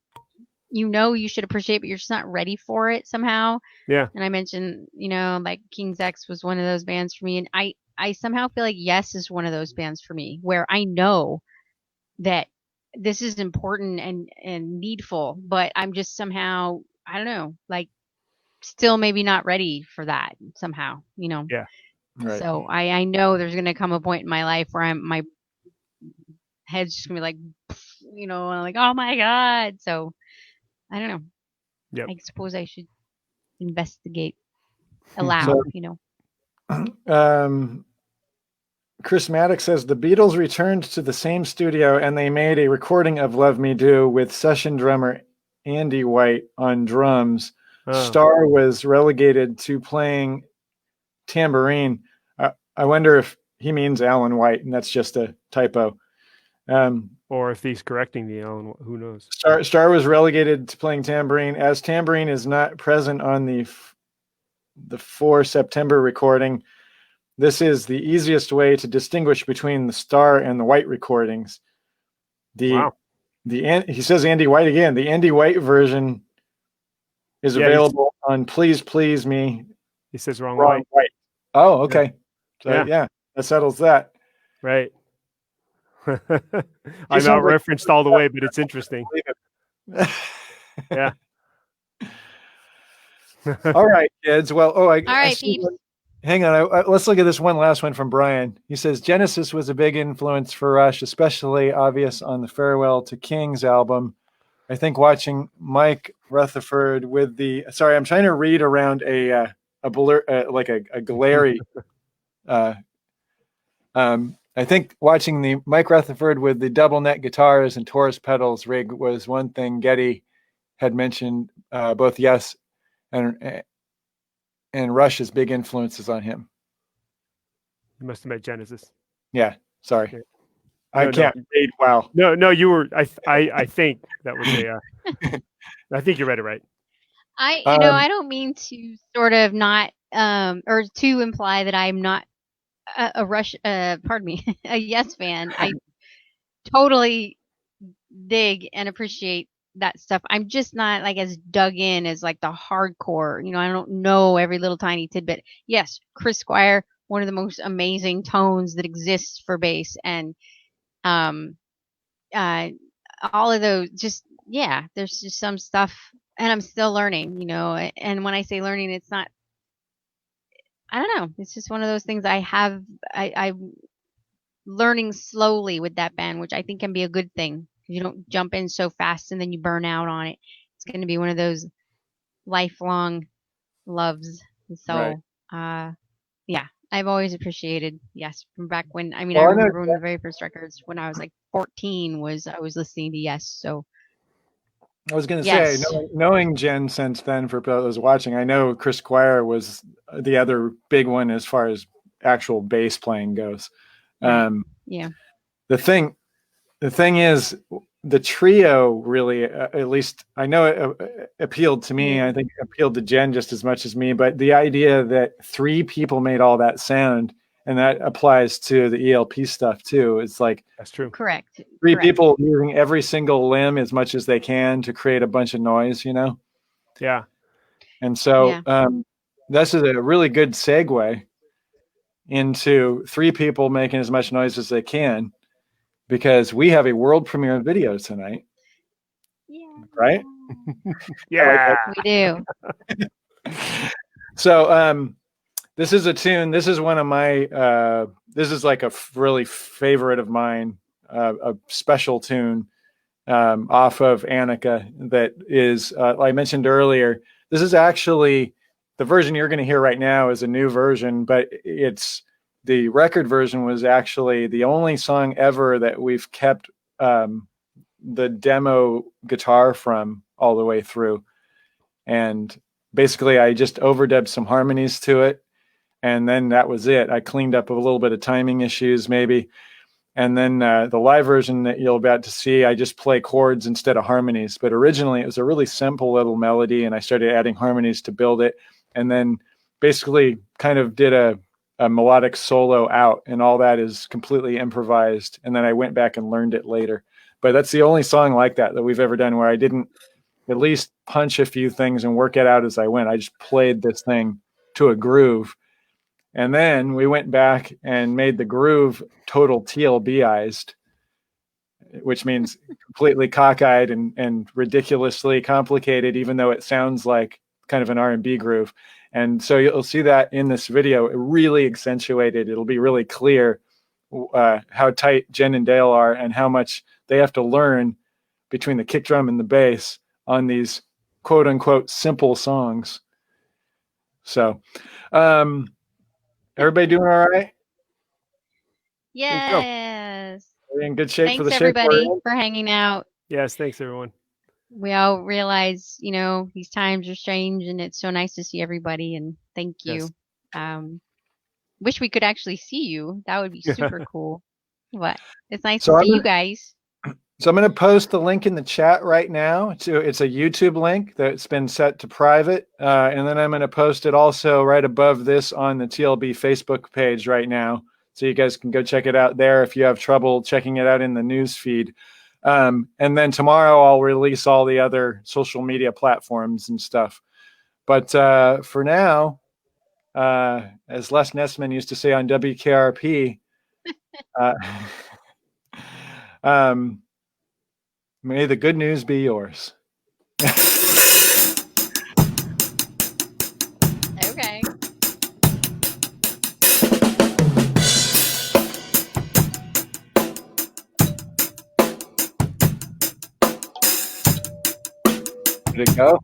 you should appreciate, but you're just not ready for it somehow. Yeah. And I mentioned, like King's X was one of those bands for me. And I somehow feel like Yes is one of those bands for me where I know that this is important and needful, but I'm just somehow, I don't know, like still maybe not ready for that somehow, Yeah. Right. So I know there's going to come a point in my life where my head's just going to be like, and I'm like, oh my God. So I don't know. Yep. I suppose I should investigate aloud, Chris Maddox says the Beatles returned to the same studio and they made a recording of Love Me Do with session drummer Andy White on drums. Starr was relegated to playing tambourine. I wonder if he means Alan White and that's just a typo. Or if he's correcting the Alan, who knows? Starr was relegated to playing tambourine, as tambourine is not present on the 4 September recording. This is the easiest way to distinguish between the Starr and the White recordings. He says Andy White again. The Andy White version is available on Please Please Me. He says wrong White. Oh, okay. Yeah. So that settles that. Right. I'm not referenced all the way, but it's interesting. Yeah. All right, kids. Well, all right, peeps. Hang on. Let's look at this one last one from Brian. He says Genesis was a big influence for Rush, especially obvious on the Farewell to Kings album. I think watching Mike Rutherford with the I'm trying to read around a blur, like a glary. I think watching the Mike Rutherford with the double neck guitars and Taurus pedals rig was one thing Getty had mentioned. Both Yes and Rush's big influences on him. You must have met Genesis. Yeah, sorry. Okay. I can't read well. No, you were. I think that was a. I think you read it right. I don't mean to sort of not or to imply that I'm not a Rush. Pardon me, a Yes fan. I totally dig and appreciate that stuff. I'm just not like as dug in as like the hardcore. I don't know every little tiny tidbit. Yes, Chris Squire, one of the most amazing tones that exists for bass, and all of those. There's just some stuff, and I'm still learning. And when I say learning, it's not. I don't know. It's just one of those things I'm learning slowly with that band, which I think can be a good thing. You don't jump in so fast and then you burn out on it. It's going to be one of those lifelong loves. So, I've always appreciated Yes from back when. I remember one of the very first records when I was like 14 I was listening to Yes. So I was going to say, knowing Jen since then, for those watching, I know Chris Squire was the other big one as far as actual bass playing goes. Yeah. The thing is, the trio really, at least I know it appealed to me. I think it appealed to Jen just as much as me. But the idea that 3 people made all that sound, and that applies to the ELP stuff too. It's like that's true. Correct. 3 people using every single limb as much as they can to create a bunch of noise. Yeah. And so this is a really good segue into 3 people making as much noise as they can. Because we have a world premiere video tonight. Yeah. Right? Yeah. We do. So this is a tune. This is one of my this is like a really favorite of mine, a special tune. off of Annika that is, like I mentioned earlier, this is actually the version you're going to hear right now is a new version, but the record version was actually the only song ever that we've kept the demo guitar from all the way through. And basically I just overdubbed some harmonies to it. And then that was it. I cleaned up a little bit of timing issues maybe. And then the live version that you're about to see, I just play chords instead of harmonies. But originally it was a really simple little melody, and I started adding harmonies to build it. And then basically kind of did a melodic solo out, and all that is completely improvised. And then I went back and learned it later. But that's the only song like that we've ever done where I didn't at least punch a few things and work it out as I went. I just played this thing to a groove. And then we went back and made the groove total TLBized, which means completely cockeyed and ridiculously complicated, even though it sounds like kind of an R&B groove. And so you'll see that in this video, it really accentuated. It'll be really clear how tight Jen and Dale are and how much they have to learn between the kick drum and the bass on these quote unquote simple songs. So, everybody doing all right? Yes. We're in good shape. Thanks for the everybody for hanging out. Yes, thanks everyone. We all realize, these times are strange, and it's so nice to see everybody. And thank you. Yes. Wish we could actually see you. That would be super cool. But it's nice to see you guys. So I'm going to post the link in the chat right now. It's a YouTube link that's been set to private. And then I'm going to post it also right above this on the TLB Facebook page right now. So you guys can go check it out there if you have trouble checking it out in the news feed. And then tomorrow I'll release all the other social media platforms and stuff. But for now, as Les Nessman used to say on WKRP, may the good news be yours. Okay. Did it go?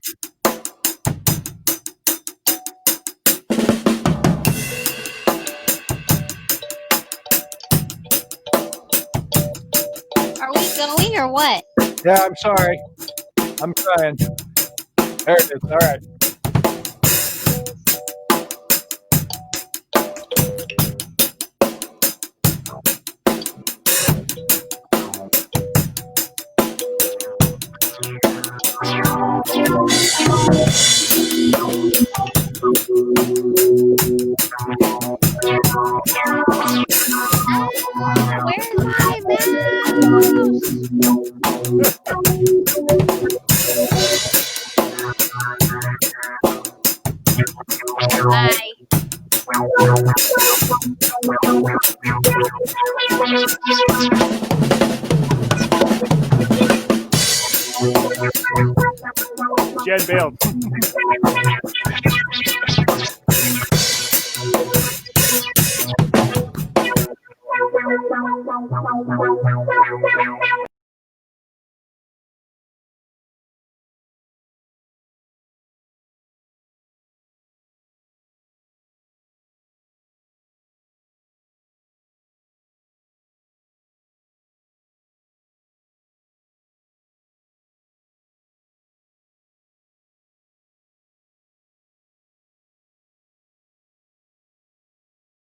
Are we going or what? Yeah, I'm sorry. I'm trying. There it is. All right. Where's my mouse? Bye. Jen bailed.